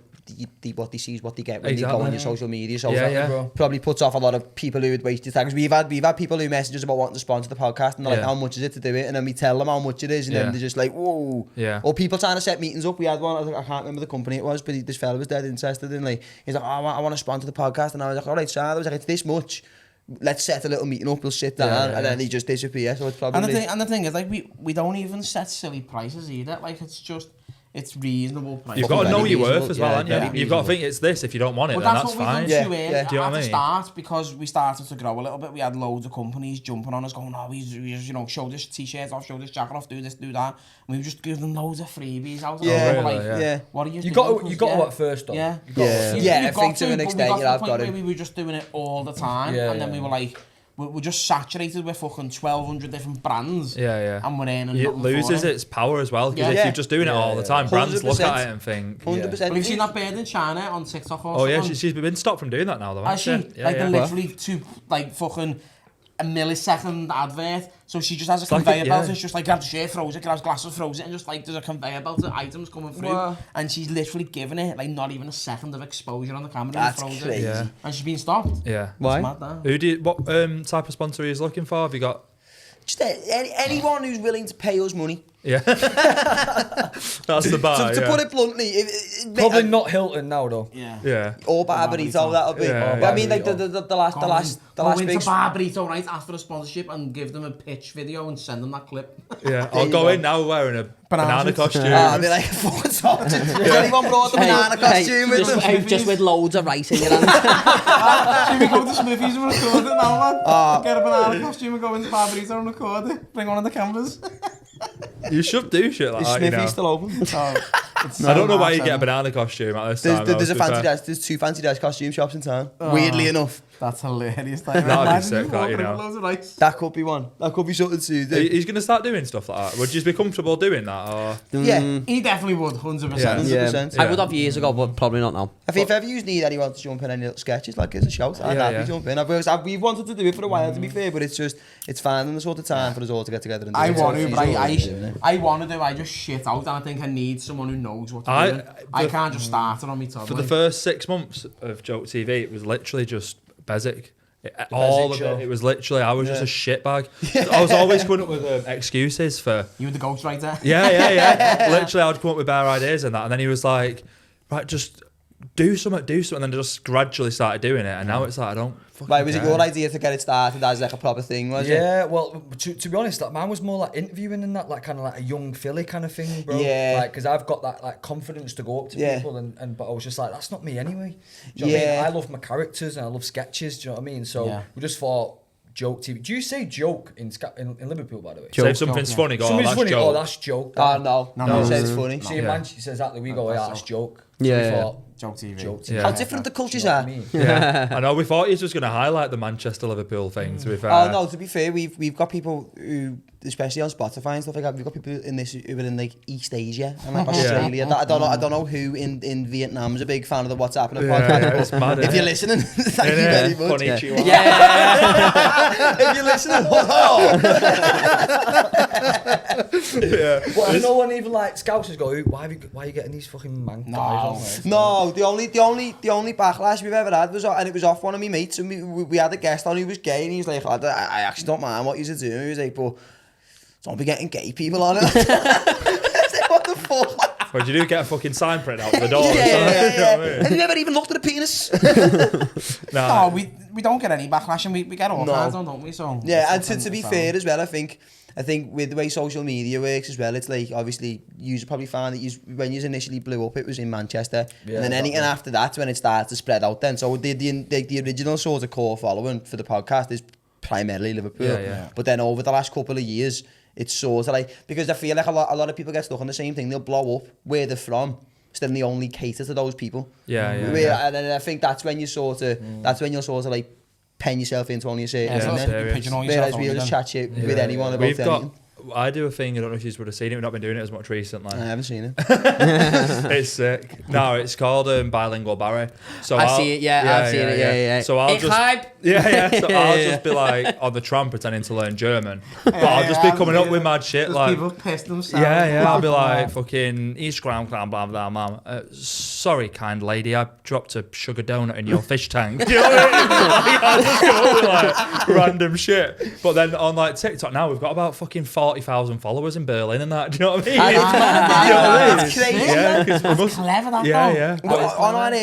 what they see is what they get when they go on your social media. So Yeah. probably puts off a lot of people who would waste your time. 'Cause we've had people who message us about wanting to sponsor the podcast, and they're like, Yeah. how much is it to do it? And then we tell them how much it is, and Yeah. then they're just like, whoa. Yeah. Or people trying to set meetings up. We had one, I can't remember the company it was, but this fella was dead interested in, like, he's like, I want to sponsor the podcast, and I was like, all right, so I was like, it's this much. Let's set a little meeting up, we'll sit down, and then he just disappears. So it's probably... And the thing is, like, we don't even set silly prices either. Like, it's reasonable price. You've got to know Very your worth reasonable, as well, yeah, haven't you? very You've got to reasonable. think it's this. If you don't want it, But then that's that's what fine. we've Yeah, done too, yeah. Do you know at what I the mean? start, because we started to grow a little bit, we had loads of companies jumping on us, going, oh, we show this t-shirt off, show this jacket off, do this, do that. And we just give them loads of freebies out. Yeah, and we're really, like, yeah. what are you You doing? got 'Cause, to yeah. at first though. Yeah. You got to. Yeah, I You've think got to an but extent we you got have to the got point to. where we were just doing it all the time, Yeah, and then yeah. we were like, we're just saturated with fucking 1,200 different brands. Yeah. And we're earning It nothing loses for it. its power as well, because Yeah. if Yeah. you're just doing it all the time, brands look 100%. at it and think, 100%. Well, you've seen that bird in China on TikTok or oh yeah, something? she's been stopped from doing that now though, Has she? hasn't she? Like, Yeah, they're yeah. literally like fucking a millisecond advert. So she just has a like conveyor a- belt, yeah. and she just like grabs the shirt, throws it, grabs glasses, throws it, and just like there's a conveyor belt of items coming through. Wow. And she's literally giving it like not even a second of exposure on the camera. That's and throws crazy. It. Yeah. And she's been stopped. Yeah. Why? It's mad, that. Who do you, what type of sponsor are you looking for? Have you got? Just anyone who's willing to pay us money. Yeah. That's the bar. To yeah. put it bluntly, Probably not Hilton now though. Yeah. Yeah. or Barbarito, that'll be. Yeah, But I mean, yeah. like the last Go into big. Barbarito right after the sponsorship and give them a pitch video and send them that clip. Yeah. I'll you go go. in now wearing a banana costume. I'll be like, fucking tortured. Has anyone brought the banana costume with them? Just with loads of rice in your hand. Should we go to Smithy's and record it now, man? Get a banana costume and go into Barbarito and record it. Bring one of the cameras. You should do shit like Is that, you know. Smithy still open? I don't know why you get a banana costume at this time. There's two fancy dress costume shops in town. Weirdly enough, That's hilarious. That'd be sick, that, you know. Loads of rice. that could be one. That could be something to do. He's going to start doing stuff like that. Would you be comfortable doing that? Or? Yeah, He definitely would, 100%. Yeah. 100%. I would have years ago, but probably not now. If ever you need anyone to jump in any little sketches, like it's a shout, I'd Yeah, happy yeah. jump in. We've wanted to do it for a while, to be fair, but it's finding the sort of time for us all to get together and do I it. want So to, but he's always doing it. I want to do. I just shit out, and I think I need someone who knows what to do. I can't just start it on me top. For the first 6 months of Joke TV, it was literally just basic. All of show. it. It was literally, I was just a shitbag. I was always coming up with excuses for. You were the ghostwriter. Yeah. Literally, I would come up with bare ideas and that. And then he was like, right, just do something. And then just gradually started doing it. And now it's like, I don't fucking Right, was it care. your idea to get it started as like a proper thing, was it? Yeah, well, to be honest, like mine was more like interviewing and that, like kind of like a young Philly kind of thing, bro. Yeah. Like, because I've got that like confidence to go up to Yeah. people, but I was just like, that's not me anyway. Do you know what I mean? Yeah. I love my characters and I love sketches. Do you know what I mean? So Yeah. we just thought Joke TV. Do you say joke in Liverpool, by the way? Say if something's funny, go, oh, Somebody's that's funny. Joke. Oh, that's joke. Oh, no. No, No, no. said it's funny. See, in Manchester, says that. We go, yeah, that's joke. So Yeah, we yeah. thought, Joke TV. Joke TV. Yeah. How different the cultures Do you know are. what I mean? Yeah. I know, we thought he was just going to highlight the Manchester Liverpool thing, to be fair. Oh no, to be fair, we've got people who, especially on Spotify and stuff like that, we've got people who are in like East Asia and like Australia. I don't know who in Vietnam's a big fan of the What's Happening podcast. It's mad, If innit? you're listening, thank you very much. Konnichiwa. If you're listening, hello. But no one even like Scousers go, why are you getting these fucking man guys on? No, the only backlash we've ever had was, and it was off one of my mates, and we had a guest on who was gay, and he was like, I actually don't mind what you're doing. He was like, but don't be getting gay people on it. I was like, what the fuck? What did you do? Get a fucking sign print out the door? Yeah. You know what I mean? And you never even looked at a penis. Nah. No, we don't get any backlash, and we get all kinds on, don't we? So Yeah, and it's to be fine. fair as well, I think I think with the way social media works as well, it's like, obviously, you probably found that when you initially blew up, it was in Manchester. Yeah, and then anything after that's when it started to spread out then. So the original sort of core following for the podcast is primarily Liverpool. Yeah. But then over the last couple of years, it's sort of like, because I feel like a lot of people get stuck on the same thing. They'll blow up where they're from, so then they only cater to those people. And then I think that's when you sort of, you'll sort of like pen yourself into only a certain whereas we'll just chat shit with anyone about anything. I do a thing, I don't know if you would have seen it, we've not been doing it as much recently. I haven't seen it. It's sick. No, it's called Bilingual Barry. So I've seen it, I've seen it. So I'll just... So I'll just be like on the tram pretending to learn German. But I'll just be coming up with mad shit like... people piss themselves. I'll be like, fucking, Instagram, blah, blah, blah. Sorry, kind lady, I dropped a sugar donut in your fish tank. Do you know what I mean? Like, I'll just come up with like random shit. But then on like TikTok now, we've got about fucking 40,000 followers in Berlin and that. Do you know what I mean? That's crazy. Yeah, that's clever, that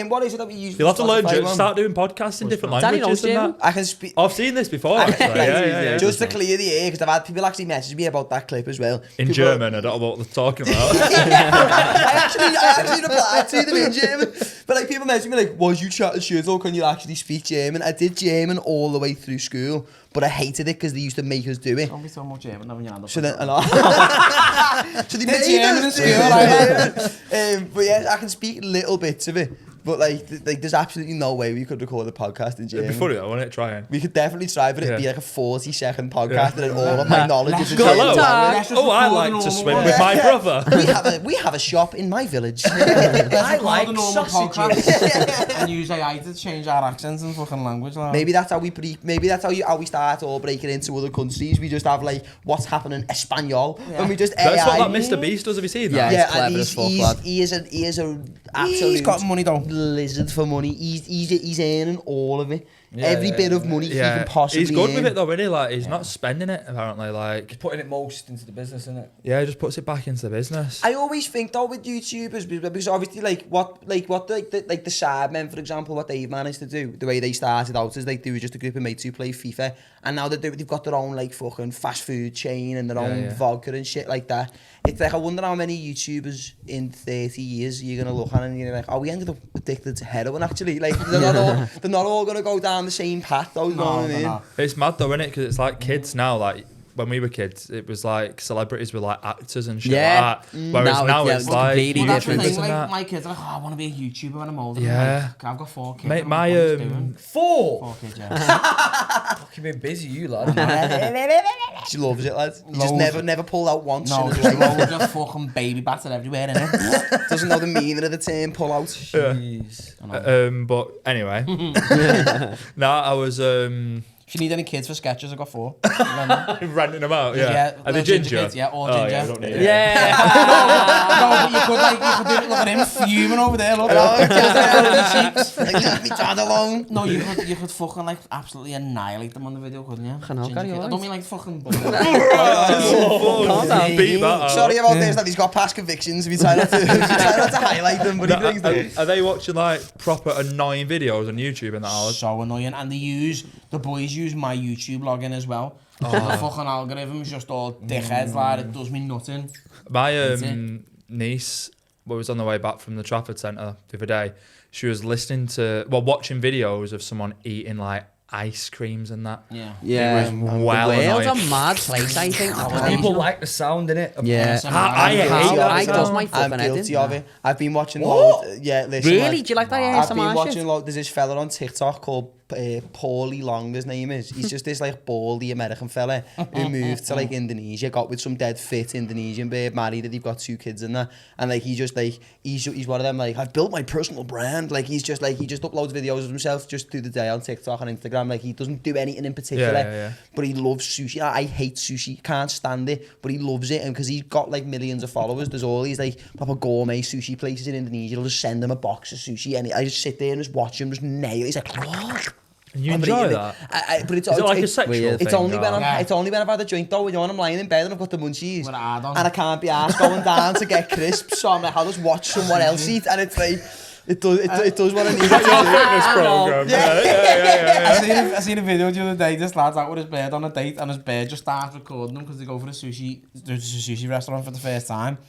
what is it that we use? You'll have to learn, start doing podcasts in different languages and that. I can speak. I've seen this before, actually. Just to clear the air, because I've had people actually message me about that clip as well. In German, I don't know what they're talking about. I actually replied to them in German. But like, people message me like, was you chatting shit or can you actually speak German? I did German all the way through school, but I hated it because they used to make us do it. Don't be so much German, haven't you? So then, so they made German in school. But yeah, I can speak little bits of it. But like, there's absolutely no way we could record a podcast in German. It'd be funny though, wouldn't it? Try it. We could definitely try, but it'd be like a 40-second podcast, and then all of my knowledge is in Hello. German. Oh, I like to swim with my brother. We have a shop in my village. I like a normal podcast and use AI to change our accents and fucking language. Like. Maybe that's how we start all breaking into other countries. We just have like what's happening Espanol, and we just AI. That's what that Mr. Beast does. Have you seen that? Yeah, clever as fuck, lad. He is a absolute. He's got money though. Lizard for money. He's earning all of it. Every bit of money he can possibly He's good earn. with it though, isn't he? Like, he's not spending it, apparently. Like, He's putting it most into the business, isn't it? Yeah, he just puts it back into the business. I always think though with YouTubers, because obviously what the Sidemen, for example, what they've managed to do, the way they started out is like they were just a group of mates who play FIFA, and now they've got their own like fucking fast food chain and their own vodka and shit like that. It's like, I wonder how many YouTubers in 30 years you're gonna look at and you're like, oh, we ended up addicted to heroin actually. Like they're not all gonna go down the same path though. You know what I mean? It's mad though, isn't it? Because it's like kids now, like when we were kids, it was like celebrities were like actors and shit like that. Whereas now it's like completely different. Like, my kids are like, oh, I want to be a YouTuber when I'm older. Yeah. Like, I've got 4 kids. Mate, my 4 kids, yeah. Fucking been busy, you lad. She loves it, lad. You just never pulled out once. No, in his there's life. loads of fucking baby batter everywhere, innit? Doesn't know the meaning of the term pull out. Jeez. But anyway, I was If you need any kids for sketches, I've got 4. renting them out. Yeah, are they ginger? Kids, yeah, all ginger. Yeah, I don't need it. No, but you could do it. Look at him fuming over there. Look. Leave me dad alone. No, you could fucking like absolutely annihilate them on the video, couldn't you? Carry on. I don't mean like fucking. Sorry about this, that he's got past convictions. We try not to highlight them, but he thinks that. Are they watching like proper annoying videos on YouTube and that? So annoying, and the boys use my YouTube login as well. The fucking algorithm's just all dickheads, like it does me nothing. My niece was on the way back from the Trafford Centre the other day. She was watching videos of someone eating like ice creams and that. Yeah. It was well The world's annoying. a mad place, I think. People like the sound in it. Yeah. I hate I that. does my I'm fucking head guilty in. of it. I've been watching loads. Yeah, listen. Really? Like, Do you like that I've ASMR been shit? watching loads. There's this fella on TikTok called Paulie Long, his name is. He's just this like baldy American fella who moved to like Indonesia, got with some dead fit Indonesian babe, married, and they've got 2 kids in that. And like he's one of them like, I've built my personal brand. Like he just uploads videos of himself just through the day on TikTok and Instagram. Like he doesn't do anything in particular, but he loves sushi. I hate sushi, can't stand it, but he loves it, and because he's got like millions of followers, there's all these like proper gourmet sushi places in Indonesia. He'll just send him a box of sushi, and I just sit there and just watch him just nail it. He's like, what? And you enjoy that? But it's like a sexual thing? It's only when I've had a drink though. You know, when I'm lying in bed and I've got the munchies, and I can't be arsed going down to get crisps. So I'm like, I'll just watch someone else eat, and it's like, It does what I need. Fitness program. Yeah. I seen a video the other day. This lad's out with his bird on a date, and his bird just starts recording him because they go for a sushi restaurant for the first time,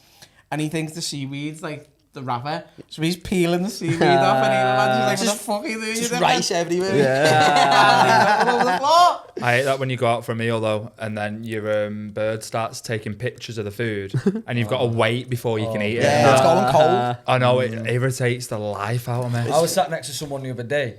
and he thinks the seaweed's like the wrapper, so he's peeling the seaweed off, and he's like, "What the fuck are you doing? Just rice everywhere. Yeah. All over the floor." I hate that when you go out for a meal though, and then your bird starts taking pictures of the food, and you've got to wait before you can eat it. Yeah, it's going cold. I know, it irritates the life out of me. I was sat next to someone the other day,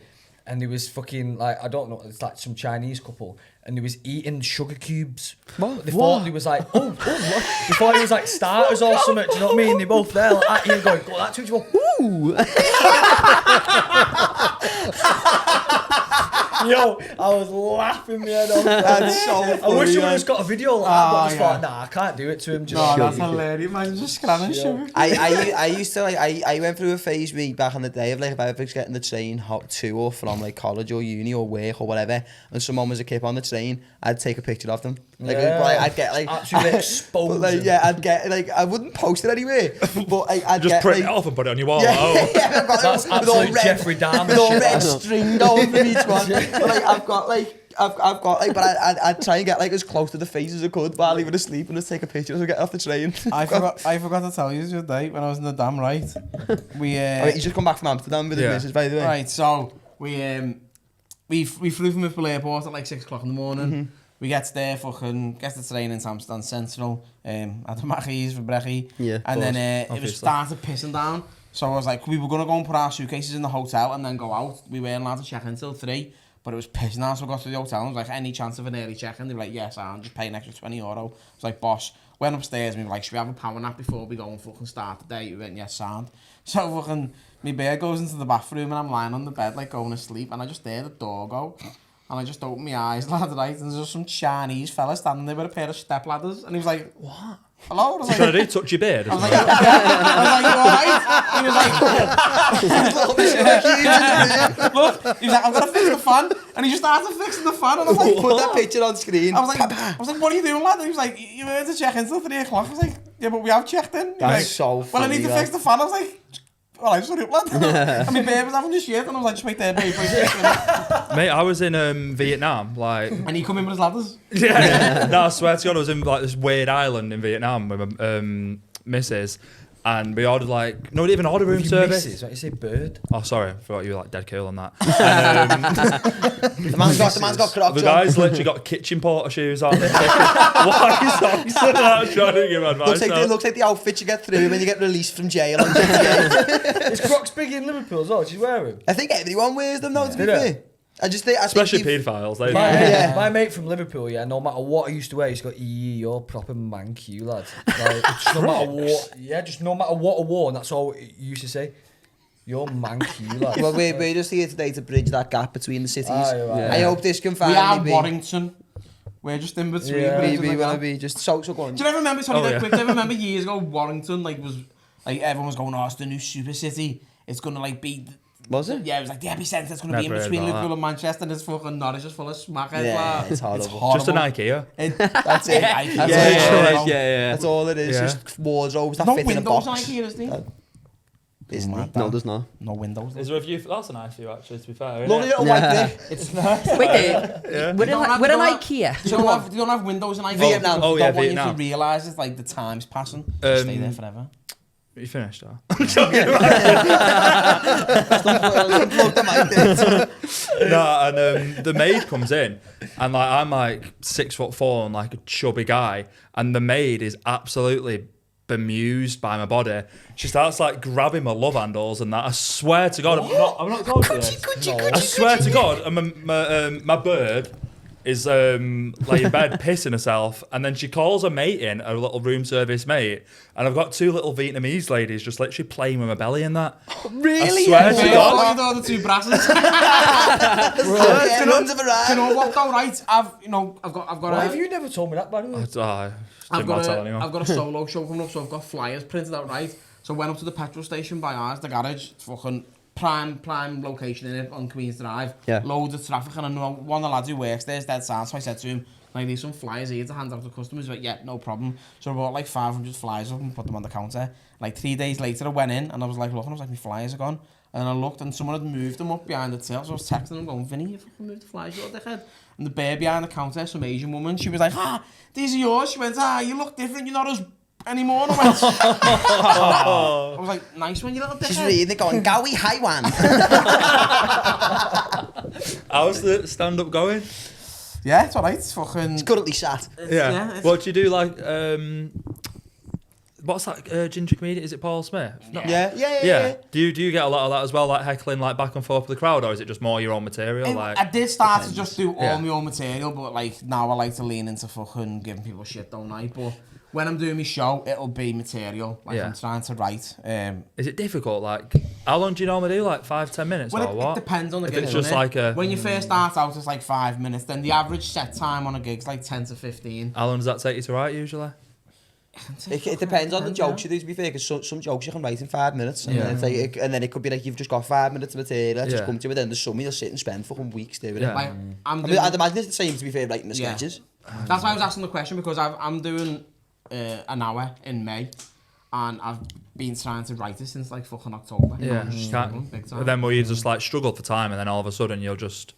and he was fucking like, I don't know, it's like some Chinese couple, and he was eating sugar cubes. What? They thought he was like, what? They thought he was like starters or something. Do you know what I mean? They both there like at you going, that's what you want. Ooh. Yo, I was laughing my head off. That's so funny. I wish someone just got a video like that, but I just thought, nah, I can't do it to him. No, that's hilarious, man. Just scanning sugar. I used to like I went through a phase back in the day of like if I was getting the train to or from like college or uni or work or whatever, and someone was a kid on the train, I'd take a picture of them. Like, I'd get like absolutely exposed. Like, yeah, I'd get like I wouldn't post it anywhere, but I'd just get, print like, it off and put it on your wall. Yeah, that's absolute Jeffrey Dahmer. With all red string down from each one. But like I've got like, but I'd try and get like as close to the face as I could while he was asleep and just take a picture as I get off the train. I forgot to tell you the other day when I was in the dam, right? He's just come back from Amsterdam with his missus, by the way. Right, so we flew from Liverpool Airport at like 6 o'clock in the morning. Mm-hmm. We get there, get the train into Amsterdam Central, had the Macchies for brekkie, and then it was started pissing down. So I was like, we were going to go and put our suitcases in the hotel and then go out. We weren't allowed to check in till 3, but it was pissing down, so we got to the hotel and I was like, any chance of an early check-in? They were like, yes, I'll just pay an extra €20. I was like, boss. Went upstairs and we were like, should we have a power nap before we go and fucking start the day? We went, yes, sound. So fucking, my bear goes into the bathroom and I'm lying on the bed like going to sleep and I just hear the door go. And I just opened my eyes, lad, right, and there's just some Chinese fella standing there with a pair of step ladders, and he was like, what? Hello? What's he trying to do? Touch your beard? I was like, you alright? He was like, look, he was like, I'm going to fix the fan, and he just started fixing the fan, and I was like, put that picture on screen. I was like, what are you doing, lad? And he was like, you were to check in till 3 o'clock. I was like, yeah, but we have checked in. That's like, so funny. Well, I need to fix the fan. I was like, well, I'm sorry, lad. And my babe was having this shit, and I was like, just wait there, babe. Mate, I was in Vietnam, like... And he come in with his ladders? Yeah. No, I swear to God, I was in like this weird island in Vietnam with my missus, and we ordered like... No, we didn't even order room service. Missus, what you say, bird? Oh, sorry, I forgot you were like dead cool on that. The man's got crocs. The guy's literally got kitchen porter shoes on. White socks and that, trying to give advice. Looks like the outfit you get through when you get released from jail. Is Crocs big in Liverpool as well? Do you wear them? I think everyone wears them now, to be fair. Especially paedophiles. My mate from Liverpool, no matter what I used to wear, he's got, you're proper mank, you lad. Like, just no matter what, just no matter what I wore, and that's all he used to say. You're manky, you lad. Well, we're just here today to bridge that gap between the cities. Yeah. I hope this can finally be... We are Warrington. We're just in between. We want to be just so going. Do you ever remember? Do you ever remember years ago Warrington was everyone was going, oh, it's the new super city. It's gonna be. Was it? Yeah, it was like the epicenter. It's gonna be in between Liverpool and Manchester, and it's fucking Norwich just full of smackheads. Yeah, it's horrible. Just an IKEA. That's it. That's all it is. Just wardrobes that fit in a box. No windows in IKEA, is there? Isn't it? No, there's not. No windows. Is there a view? That's a nice view, actually, to be fair. Lovely little white brick. It's nice. Wait, we're an IKEA. You don't have windows in IKEA. Vietnam. Oh, yeah, Vietnam. Vietnam. You to realise it's like the time's passing. Stay there forever. You finished, though? The maid comes in, and like I'm like 6'4" and like a chubby guy, and the maid is absolutely bemused by my body. She starts like grabbing my love handles and that. I swear to God, I'm not going to this. I swear to God, and my bird is laying in bed pissing herself, and then she calls her mate in, a little room service mate, and I've got 2 little Vietnamese ladies just literally playing with my belly in that. Really? I swear to God. You know the 2 brasses. You know what though, right? I've got. Why have you never told me that, by the way? I've got a solo show coming up, so I've got flyers printed out, right? So I went up to the petrol station by ours, the garage. It's fucking prime location in it on Queen's Drive. Yeah. Loads of traffic, and I know one of the lads who works there is dead sad, so I said to him, like, there's some flyers here to hand out to customers. He's like, yeah, no problem. So I bought like 500 flyers up and put them on the counter. Like 3 days later, I went in and I was like, look, and I was like, my flyers are gone. And I looked and someone had moved them up behind the till. So I was texting them going, Vinny, you fucking moved the flies, you're dickhead. And the bear behind the counter, some Asian woman, she was like, these are yours. She went, you look different, you're not us anymore. And I went, I was like, nice one, you little dickhead. She's reading it going, Gowie Haiwan. How's the stand-up going? Yeah, it's alright, it's fucking... It's currently sat. Yeah. What do you do, like, what's that ginger comedian? Is it Paul Smith? Yeah. Do you get a lot of that as well, like heckling like back and forth with the crowd, or is it just more your own material? I did start to just do all my own material, but like now I like to lean into fucking giving people shit, don't I? But when I'm doing my show, it'll be material. Like I'm trying to write. Is it difficult? Like, how long do you normally do? Like 5-10 minutes or what? It depends on the gig. It's just like when you first start out, it's like 5 minutes. Then the average set time on a gig is like 10 to 15. How long does that take you to write usually? It depends on the jokes you do, to be fair, because some jokes you can write in 5 minutes, and, then it could be like you've just got 5 minutes of material, just come to it, then there's some you'll sit and spend fucking weeks doing it. Like, I'd imagine it's the same, to be fair, writing the sketches. That's why I was asking the question, because I'm doing an hour in May, and I've been trying to write it since like fucking October. But then will you just like struggle for time, and then all of a sudden you'll just...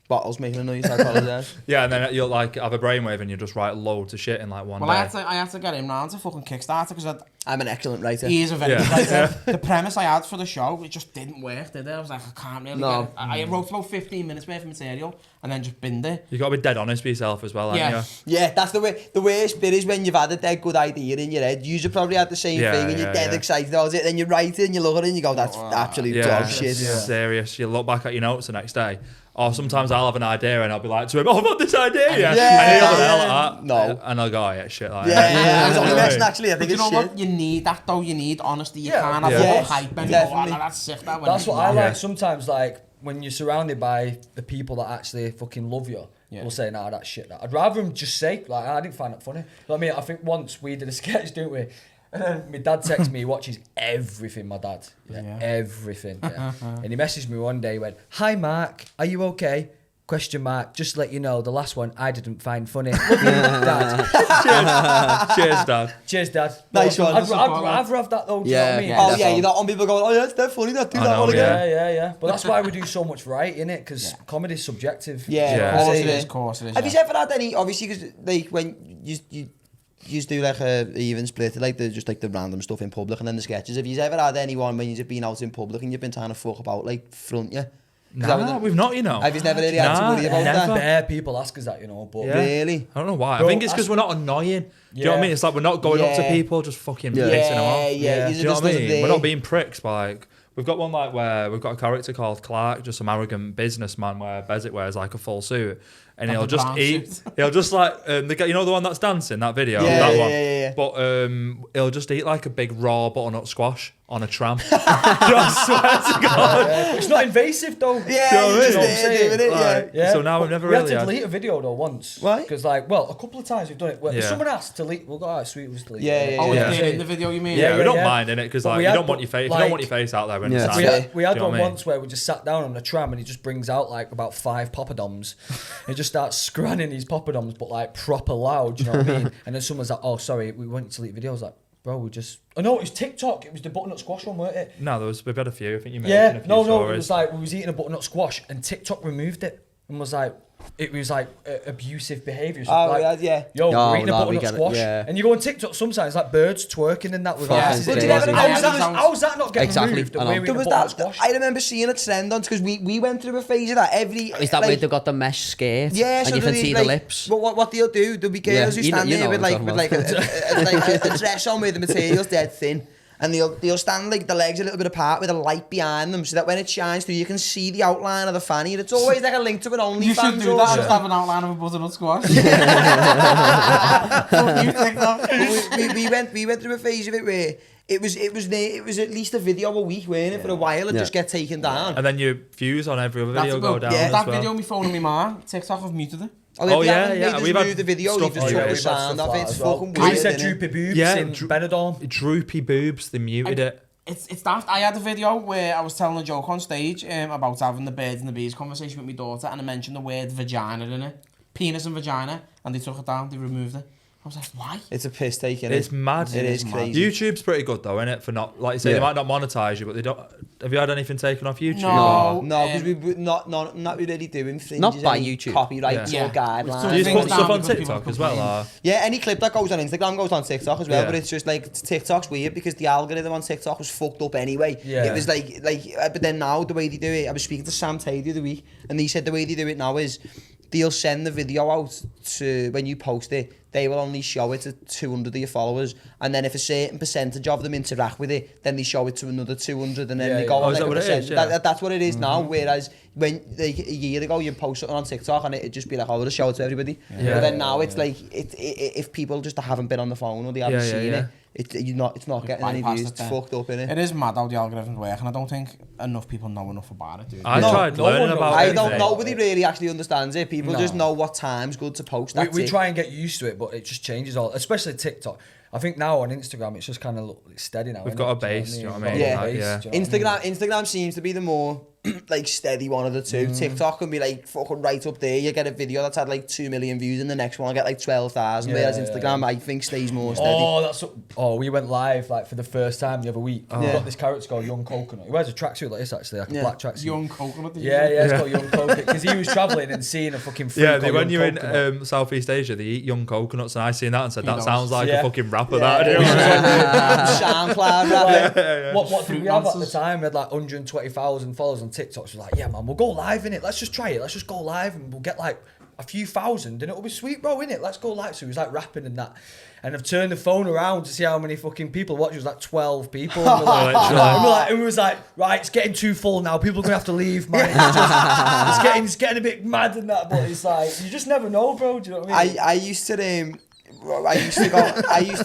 Bottles making a noise, I apologise. And then you'll like have a brainwave and you just write loads of shit in like one day. I had to get him round to fucking Kickstarter because I'm an excellent writer. He is a very good writer. The premise I had for the show, it just didn't work, did it? I was like, I can't really get it. I wrote about 15 minutes worth of material and then just binned it. You got to be dead honest with yourself as well, haven't you? Yeah, that's the worst bit is when you've had a dead good idea in your head. You probably had the same thing and you're dead excited about it. Then you write it and you look at it and you go, that's absolute dog shit. Serious. You look back at your notes the next day. Or sometimes I'll have an idea and I'll be like to him, I've got this idea. And he'll go, like that. No. And I'll go, shit. Like I was only messing, actually. I think it's shit. You know what? You need that though. You need honesty. You can't have hype and that's sick. That's what I like. Sometimes, like, when you're surrounded by the people that actually fucking love you, will say, nah, that's shit. I'd rather them just say, like, I didn't find that funny. You know what I mean? I think once we did a sketch, didn't we? And then my dad texts me, he watches everything, my dad. Everything. And he messaged me one day, he went, "Hi Mark, are you okay? Question mark, just to let you know, the last one I didn't find funny. Love you, Dad." Cheers, Dad. Cheers, Dad. Nice one. I'd rather have that though, do you know what I mean? You're not on people going, that's dead funny, do that one again. Yeah. But that's why we do so much writing, innit? Because comedy's subjective. Of course it is. Have you ever had any, obviously, because like, when you do like a even split, like just like the random stuff in public and then the sketches. Have you ever had anyone when you've been out in public and you've been trying to fuck about, like, front you? No, we've not, you know. I've just never really had to worry about that. Bare people ask us that, you know. But Really? I don't know why. I think it's because we're not annoying. Do you know what I mean? It's like we're not going up to people just fucking pissing them off. Do you know what I mean? We're not being pricks, but like... We've got one like where we've got a character called Clark, just some arrogant businessman where Bezic wears like a full suit, and he'll just eat. He'll just like the guy, you know, the one that's dancing, that video, that one. But he'll just eat like a big raw butternut squash on a tram. I swear to God. It's not invasive though. So now we've never we really had to delete a video though once. Why? Because like, well, a couple of times we've done it. If someone asked to delete, we'll go, alright, sweet, we'll delete. In the video, you mean? Yeah, we don't mind in it because like you don't want your face. You don't want your face out there. We had one once where we just sat down on the tram and he just brings out like about 5 poppadoms. He just starts scranning these poppadoms, but like proper loud. You know what I mean? And then someone's like, "Oh, sorry, we want you to delete videos." Like, bro, we just... Oh no, it was TikTok. It was the butternut squash one, weren't it? No, we've had a few. I think you mentioned a few stories. No, it was like we was eating a butternut squash and TikTok removed it and was like, it was like abusive behaviour. We're eating a butternut squash. And you go on TikTok sometimes, like birds twerking and that with how's that not getting removed? There was that. I remember seeing a trend on, because we went through a phase of that. Is that where they've got the mesh skirt? Yeah, and so you can see the lips. But what they'll do, there'll be girls who stand there with a dress on where the material's dead thin. And they'll stand like the legs a little bit apart with a light behind them, so that when it shines through, you can see the outline of the fanny. And it's always like a link to an OnlyFans. You should do that. Just have an outline of a butternut squash. we went through a phase of it where it was at least a video a week, weren't it? For a while, and just get taken down. And then your views on every other video go down. Yeah, that video on my phone and my mom, TikTok, I've muted it. We've had the video, we've just took the sound of it. It's fucking weird. I said droopy boobs in Benidorm. Droopy boobs, they muted it. It's daft. I had a video where I was telling a joke on stage about having the birds and the bees conversation with my daughter, and I mentioned the word vagina in it. Penis and vagina, and they took it down, they removed it. I was like, why? It's a piss take, innit? It's mad. It is crazy. YouTube's pretty good though, isn't it? For not, like you say, they might not monetize you, but they don't. Have you had anything taken off YouTube? No, because we're not really doing things. Not by YouTube. Copyrights or guidelines. Do you put stuff on TikTok as well? Or? Yeah, any clip that goes on Instagram goes on TikTok as well, but it's just like TikTok's weird because the algorithm on TikTok was fucked up anyway. It was like, but then now the way they do it, I was speaking to Sam Tay the other week, and he said the way they do it now is they'll send the video out to, when you post it, they will only show it to 200 of your followers, and then if a certain percentage of them interact with it, then they show it to another 200, and then they go on like a percent. That's what it is now, whereas when like a year ago you post something on TikTok and it'd just be like, oh, we'll just show it to everybody. But then now it's like, if people just haven't been on the phone or they haven't seen it, it's not getting any views. It's fucked up, innit? It is mad how the algorithms work, and I don't think enough people know enough about it, do they? I tried learning about it. Nobody really actually understands it. People just know what time's good to post. We try and get used to it, but it just changes all, especially TikTok. I think now on Instagram it's just kind of steady now. We've got a base, do you know what I mean? Yeah. Instagram seems to be the more like steady one of the two. TikTok can be like fucking right up there. You get a video that's had like 2 million views, and the next one will get like 12,000. Whereas Instagram, I think, stays more steady. We went live like for the first time the other week. We've got this character called Young Coconut. He wears a tracksuit like this actually, like a black tracksuit. Young Coconut. It's called Young Coconut because he was traveling and seeing a fucking freak. Yeah, when you're in Southeast Asia, they eat young coconuts, and I seen that and said that sounds like a fucking rapper. SoundCloud rapper. What did we have at the time? We had like 120,000 followers on TikTok. So we're like, yeah, man, we'll go live in it. Let's just try it. Let's just go live and we'll get like a few thousand and it'll be sweet, bro, innit? Let's go live. So he was like rapping and that. And I've turned the phone around to see how many fucking people watch. It was like 12 people. And we was like, right, it's getting too full now. People are gonna have to leave, man. It's getting a bit mad and that. But it's like you just never know, bro. Do you know what I mean? I used to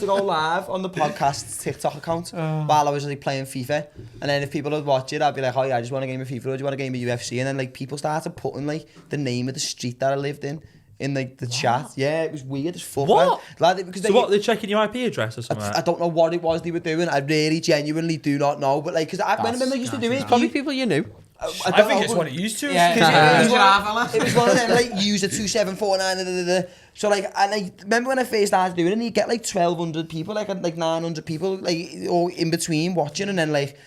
go live on the podcast's TikTok account while I was like playing FIFA, and then if people would watch it, I'd be like, oh yeah, I just want a game of FIFA, or do you want a game of UFC? And then like people started putting like the name of the street that I lived in like the chat. Yeah, it was weird as fuck. What? Because they're checking your IP address or something? I don't know what it was they were doing. I really genuinely do not know. But like, because I remember I used to do it. Probably people you knew. I think it's what it used to. Yeah, it was one of them like user 2749. So like, and I remember when I first started doing it, and you get like 1,200 people, like 900 people, like or in between watching, and then like.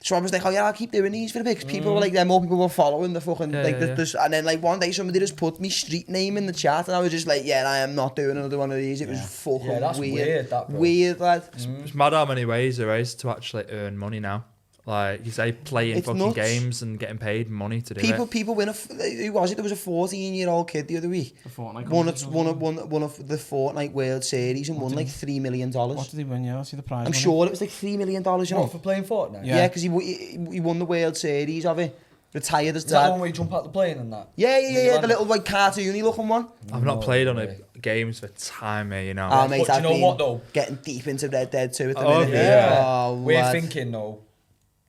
So I was like, oh yeah, I'll keep doing these for the because people were like, more people were following the fucking this, and then like one day somebody just put me street name in the chat, and I was just like, yeah, I am not doing another one of these. It was fucking that's weird. Weird, lad. It's mad how many ways there is to actually earn money now. Like you say, playing fucking nuts. Games and getting paid money to do it. People win who was it? There was a 14-year-old kid the other week. Won of the Fortnite World Series and won like $3 million. What did he win? Yeah, see the prize. I'm sure it was like $3 million. You know, for playing Fortnite. Yeah, because he won the World Series of it. Retired as dad. Is that the one where you jump out the plane and that? Yeah. The little like cartoony looking one. I've not played on games for time, you know. Oh, mate, but you know what though? Getting deep into Red Dead 2 at the minute. Yeah. Oh, we're thinking though.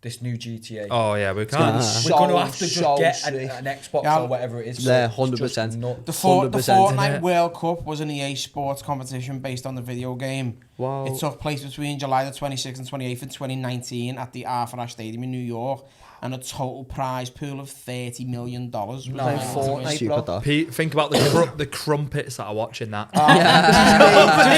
This new GTA. Oh yeah, we can't. We're going to have to just get an Xbox or whatever it is. Yeah, 100%. The Fortnite World Cup was an EA Sports competition based on the video game. Wow. It took place between July the 26th and 28th of 2019 at the Arthur Ashe Stadium in New York. And a total prize pool of $30 million. Fortnite, bro. Pete, think about the crumpets that are watching that.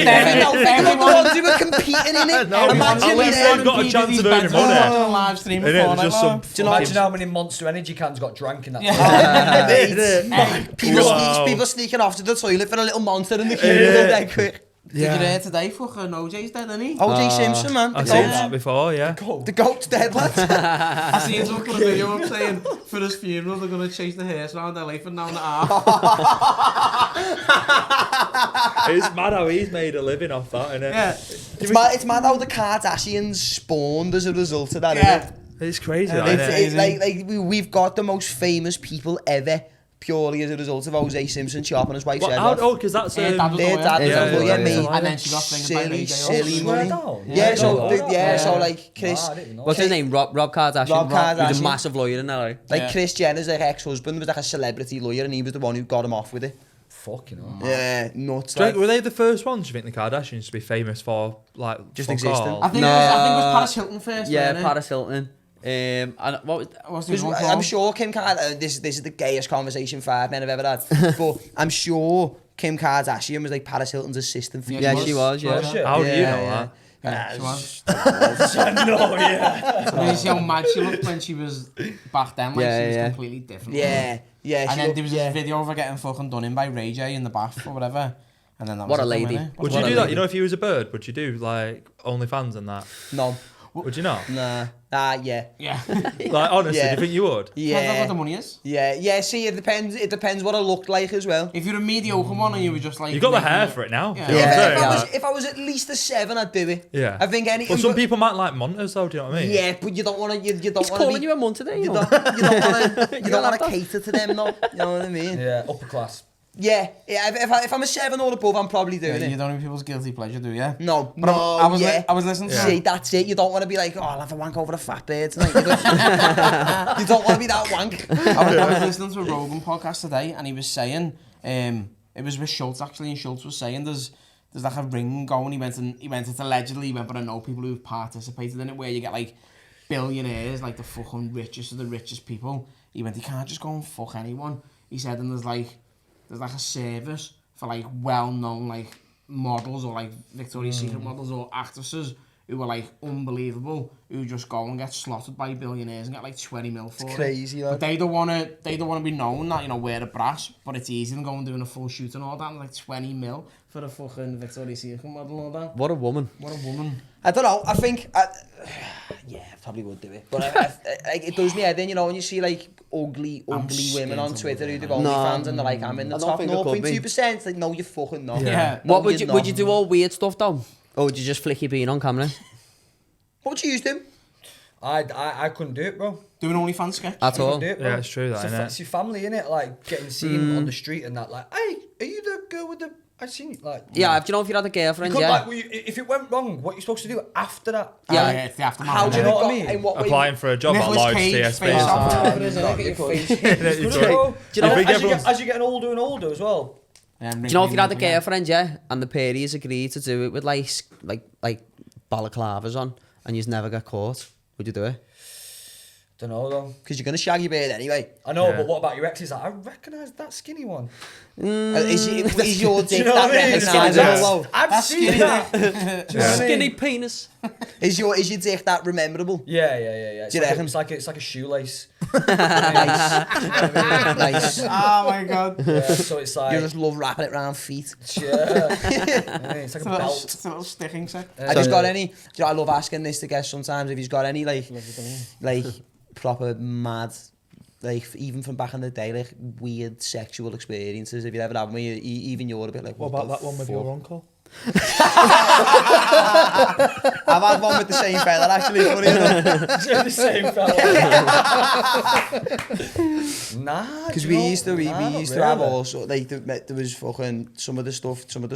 Everyone the ones who were competing in it. Imagine they've got a chance of earning money. Live stream of Fortnite. Do you imagine how many Monster Energy cans got drank in that? People sneaking off to the toilet for a little Monster in the queue. Quick. Did you hear today? Fucking OJ's dead, isn't he? OJ Simpson, man. I've seen that before, yeah. The goat's dead, lad. I seen someone put a video up saying for his funeral they're going to chase the hearse around LA for an hour and a half. It's mad how he's made a living off that, isn't it? Yeah. It's mad how the Kardashians spawned as a result of that, yeah. isn't it? It's crazy, we've got the most famous people ever. Purely as a result of O.J. Simpson chopping his wife's head off. Oh, because that's their dad was a lawyer, mate. And then she got silly money. So like Chris, what's his name? Rob Kardashian. He's a massive lawyer in LA. Like Kris Jenner's ex-husband was like a celebrity lawyer, and he was the one who got him off with it. Fucking hell. Yeah, nuts. Were they the first ones? Do you think the Kardashians to be famous for like just existing? I think it was Paris Hilton first. Yeah, Paris Hilton. And what I'm sure Kim Kardashian, this is the gayest conversation 5 men have ever had, but I'm sure Kim Kardashian was like Paris Hilton's assistant for Yeah, she was, yeah. Oh, shit. How do you know that? Yeah, she was. No, yeah. I mean, see how mad she looked when she was back then. Like, she was completely different. Yeah. And then there was this video of her getting fucking done in by Ray J in the bath or whatever. And then that What was a lady. Would you do that? You know, if you was a bird, would you do like OnlyFans and that? No. Would you not? Nah. Yeah. Yeah. Like honestly, Yeah. do you think you would? Depends on what Yeah. the money is. Yeah. See, it depends what I looked like as well. If you're a mediocre one and you were just like... You got the making hair it- for it now. Yeah. Do you know what I'm If saying? I was at least a 7, I'd do it. Yeah. I think anything. Well, some but- people might like monitors though. Do you know what I mean? Yeah, but you don't want to. You don't He's want to calling be. you a month today, You know. don't want to. You don't want to laptop. cater to them, no. You know what I mean? Yeah, upper class. Yeah. If I'm a 7 or above, I'm probably doing You it. don't know people's guilty pleasure, do you? No. But I was Yeah. I was listening to... See, that's it. You don't want to be like, oh, I'll have a wank over a fat bird tonight. You don't want to be that wank. I was listening to a Rogan podcast today, and he was saying, it was with Schultz actually, and Schultz was saying there's like a ring going. He went it allegedly. He went, but I know people who've participated in it, where you get like billionaires, like the fucking richest of the richest people. He went, you can't just go and fuck anyone. He said, and there's like a service for like well-known like models or like Victoria's Secret models or actresses who are like unbelievable, who just go and get slotted by billionaires and get like 20 mil for it. Crazy, But they don't want to be known that, you know, wear a brass, but it's easy to go and doing a full shoot and all that, and like 20 mil for a fucking Victoria's Secret model and all that. What a woman. What a woman. I don't know. I think. Yeah, I probably would do it. But it does me head in, you know, when you see like ugly women on Twitter who do OnlyFans and they're like, I'm in the I don't top think it could be. 0.2%. It's like, no, you're fucking not. Yeah. No, What would you're you would you not. do all weird stuff though? Or would you just flick your bean on camera? What would you use to? I couldn't do it, bro. Doing OnlyFans sketch. At all? Couldn't do it, bro. Yeah, it's true that, It's, innit? it's your family, innit? Like, getting seen on the street and that, like, hey, are you the girl with the... I seen you, like... Yeah, do you know if you had a You girlfriend, could, yeah? like, if it went wrong, what you supposed to do after that? Yeah. It's the aftermath. How of do it. you know what I go- mean? in what way- Applying for a job at Nicolas large Cage TSB. face or off. something. Get your face. You It's good, could. bro. Do you know- I think everyone's- As you're getting older and older as well. Yeah, Do you know if you had a girlfriend, yeah, and the pair of yous agreed to do it with like balaclavas on, and you never got caught, would you do it? Don't know, though. Because you're going to shag your beard anyway. I know, Yeah. but what about your exes? Like, I recognise that skinny one. Is your Do you dick know that what I mean? recognisable? Yeah. I've seen that. Do you know what I mean? Skinny penis. Is your dick that rememberable? Yeah. It's Do you like, reckon? it's like a shoelace. Nice. Oh my god. Yeah, so it's like... You just love wrapping it around feet. Yeah. It's like a belt. It's a little sticking set. Have you got any? Do you know, I love asking this to guests sometimes. If you've got any like proper mad, like even from back in the day, like weird sexual experiences. If you ever had one, even you're a bit like, What about that one with your uncle? I've had one with the same fella actually. Funny enough. The same fella. Nah. Because do we you know- used to nah, not have really. also like there was fucking some of the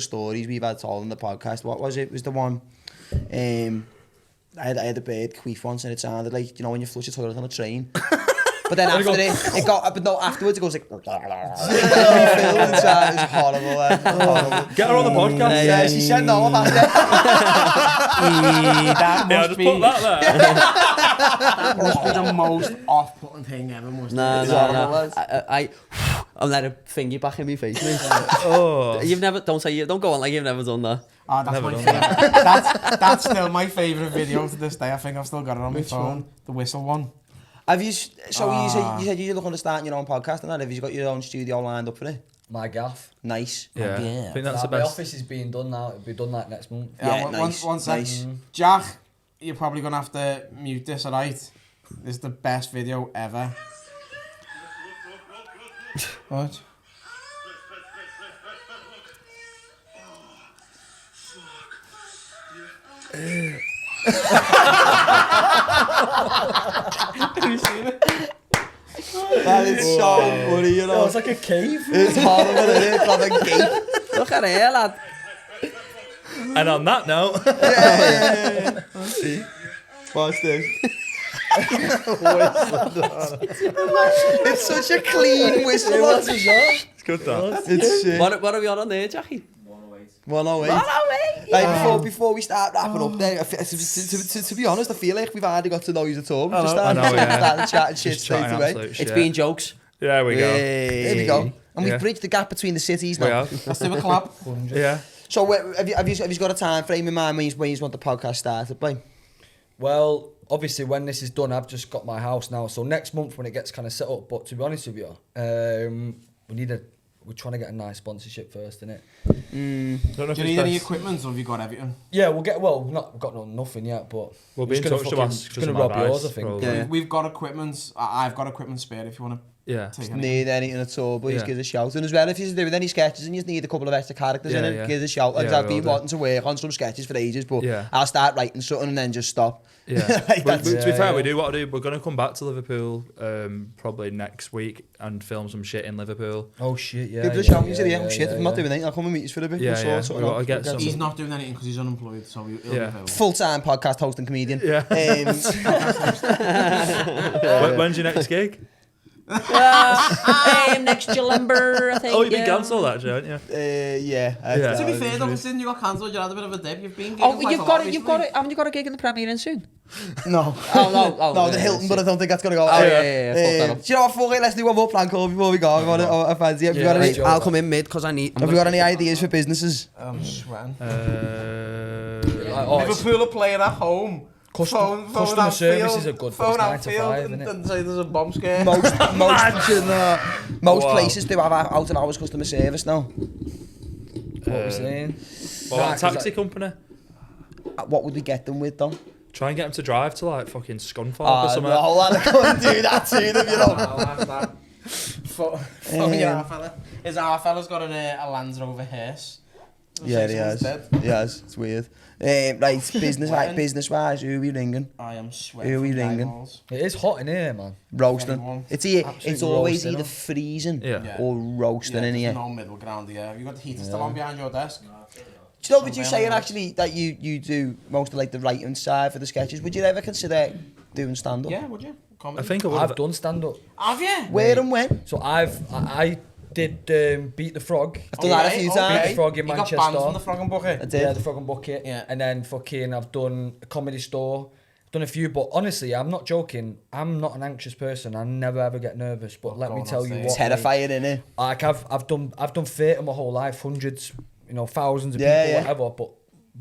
stories we've had told in the podcast. What was it? It was the one. I had a bird queef once and it sounded like, you know, when you flush your toilet on a train. But then after it got, but no, afterwards it goes like, refilled inside. It was horrible. Horrible. Get her on the podcast. Yeah, she said no about it. That Yeah, must just be, put that there. must be the most off-putting thing ever. Must No, it? no. I'll let a finger back in my face, mate. Oh. You've never, don't go on like you've never done that. Oh, that's Never my done favourite. That's still my favourite video to this day. I think I've still got it on my phone. The whistle one. Have you? So you said you're looking to start your own podcast and that. Have you got your own studio lined up for it? My gaff. Nice. Yeah. I think that's the My best. office is being done now. It'll be done like next month. Yeah, one- nice, one sec. nice. Jack, you're probably going to have to mute this, alright? This is the best video ever. What? Have you seen it? That is so funny, you Oh, know. it's like a cave. It's horrible, isn't it? It's like a gate. Look at her, lad. And on that note, Watch this. It's such a clean whistle. it's good that. It's sick. What are we on there, Jackie? 108. Like before we start wrapping up there, to be honest, I feel like we've hardly got to know you at all. We're just I know, yeah. starting chatting shit Just straight chatting away. absolute It's shit. been jokes. There we go. There we go. And we've bridged the gap between the cities now. Let's do a collab. Yeah. So have you got a time frame in mind when you want the podcast started by? Well, obviously, when this is done, I've just got my house now. So next month when it gets kind of set up, but to be honest with you, we're trying to get a nice sponsorship first, innit? Do you need any equipment, or have you got everything? Yeah, we've got nothing yet, but we'll be in touch to ask. Just gonna rob yours, I think. Yeah. We've got equipment. I've got equipment spare if you want to. Yeah. Need anything at all, please give us a shout. And as well, if you're doing any sketches and you need a couple of extra characters in it, give us a shout. Like, I've been wanting to work on some sketches for ages, but I'll start writing something and then just stop. Yeah. To be fair, we do what I do. We're going to come back to Liverpool probably next week and film some shit in Liverpool. Oh shit, yeah. Give us a shout. If I'm not doing anything, I'll come and meet you for a bit. He's not doing anything because he's unemployed, so he'll be available. Full-time podcast host and comedian. Yeah. When's your next gig? Next July, I think. Oh, you've been cancelled actually, haven't you? To be fair, though, considering you got cancelled, you had a bit of a dip. You've been. Haven't you got a gig in the Premier Inn soon? No. No, the Hilton, but I don't think that's gonna go. Oh yeah. Do you know what? Fuck it, let's do one more plan call before we go. I fancy it. I'll come in mid because I need. Have you got any ideas for businesses? I'm sweating. Liverpool are playing at home. Customer service is a good phone 9 to 5, isn't it? And say there's a bomb scare. Most places do have out of hours customer service now. What are we saying? Well, taxi company. What would we get them with though? Try and get them to drive to like fucking Scunthorpe or something. No, I couldn't do that to them, you know. His our fella's got a Land Rover hearse. Yeah, he has. He has. It's weird. Right, business-wise, who are we ringing? I am sweating. Who are we ringing? It is hot in here, man. Roasting. It's always either freezing or roasting in here. There's no middle ground here. Have you got the heater still on behind your desk? Do you know what you saying actually that you do most of like the writing side for the sketches? Would you ever consider doing stand-up? Yeah, would you? I think I would. I've done stand-up. Have you? Where and when? So I did Beat the Frog. I've done that a few times. Beat the Frog in Manchester. You got banned from the Frog and Bucket? I did. Yeah, the Frog and Bucket. Yeah. And then I've done a Comedy Store. I've done a few, but honestly, I'm not joking. I'm not an anxious person. I never ever get nervous. But let me tell you what. Terrifying, innit? Like I've done theatre my whole life, hundreds, thousands of people, whatever. But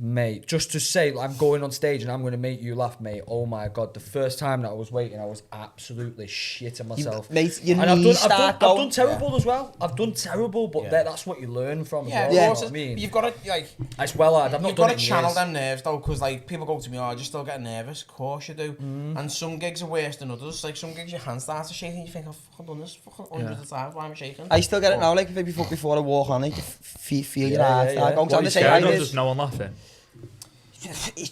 mate, just to say I'm going on stage and I'm going to make you laugh, mate. Oh my god, the first time that I was waiting, I was absolutely shitting myself. I've done terrible as well. I've done terrible, but that's what you learn from. Yeah, as well, you know what I mean? You've got to it's well hard. I've not done it. You've got to channel them nerves though, because like people go to me, oh, I just still get nervous. Of course you do. And some gigs are worse than others. Like some gigs your hand starts to shake and you think, I've fucking done this fucking hundreds of times. Why am I shaking? I still get it now. Like maybe before I walk on, like feel your heart. There's no one laughing.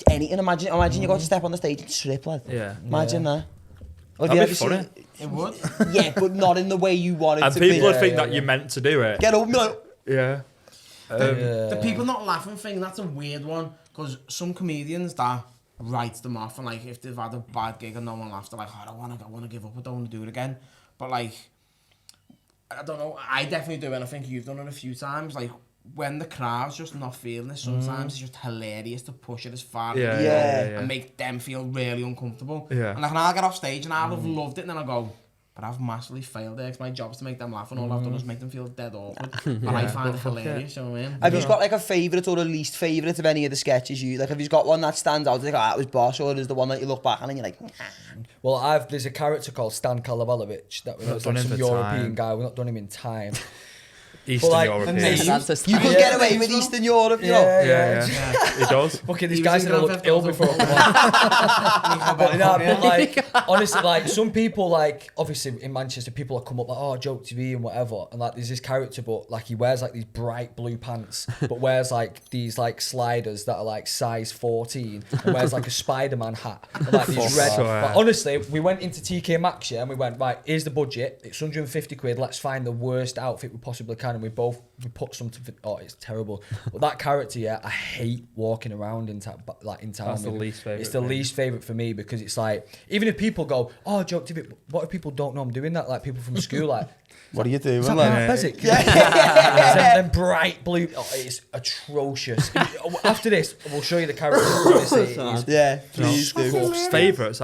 Anything. Imagine you got to step on the stage and trip, lad. Yeah. Imagine that. That'd be funny. It would. Yeah, but not in the way you want it and to be. And people would think that you're meant to do it. Get up and be like... Yeah. The people not laughing thing, that's a weird one. Because some comedians, that writes them off. And like, if they've had a bad gig and no one laughs, they're like, oh, I want to give up. I don't want to do it again. But like, I don't know. I definitely do it. And I think you've done it a few times. Like, when the crowd's just not feeling it, sometimes it's just hilarious to push it as far as you can and make them feel really uncomfortable. Yeah. And like, I'll get off stage and I'll have loved it, and then I'll go, but I've massively failed there because my job's to make them laugh, and all I've done is make them feel dead awkward. And I find it hilarious, you know what I mean? Have you got like a favourite or a least favourite of any of the sketches you like? Have you got one that stands out? Like, that was boss, or is the one that you look back on and you're like, nah. Well, there's a character called Stan Kalavelovich that was like some European guy. We've not done him in time. Eastern European. You could get away with Eastern Europe, you know? Yeah. He does. Okay, these guys are gonna look ill before but like, honestly, like, some people, like, obviously in Manchester, people come up like, oh, Joke TV and whatever, and like, there's this character, but like, he wears like these bright blue pants, but wears like these like sliders that are like size 14, and wears like a Spider-Man hat, and like these red. But honestly, we went into TK Maxx, and we went, right, here's the budget, it's 150 quid, let's find the worst outfit we possibly can. And we put something for, oh, it's terrible. But that character, I hate walking around in town. That's the least favourite. It's the least favourite for me because it's like, even if people go, oh, Joke TV, what if people don't know I'm doing that? Like people from school, like, what are you doing? Is that like basic? Yeah. Them bright blue, it's atrocious. After this, we'll show you the character. Yeah, please do. Favourites,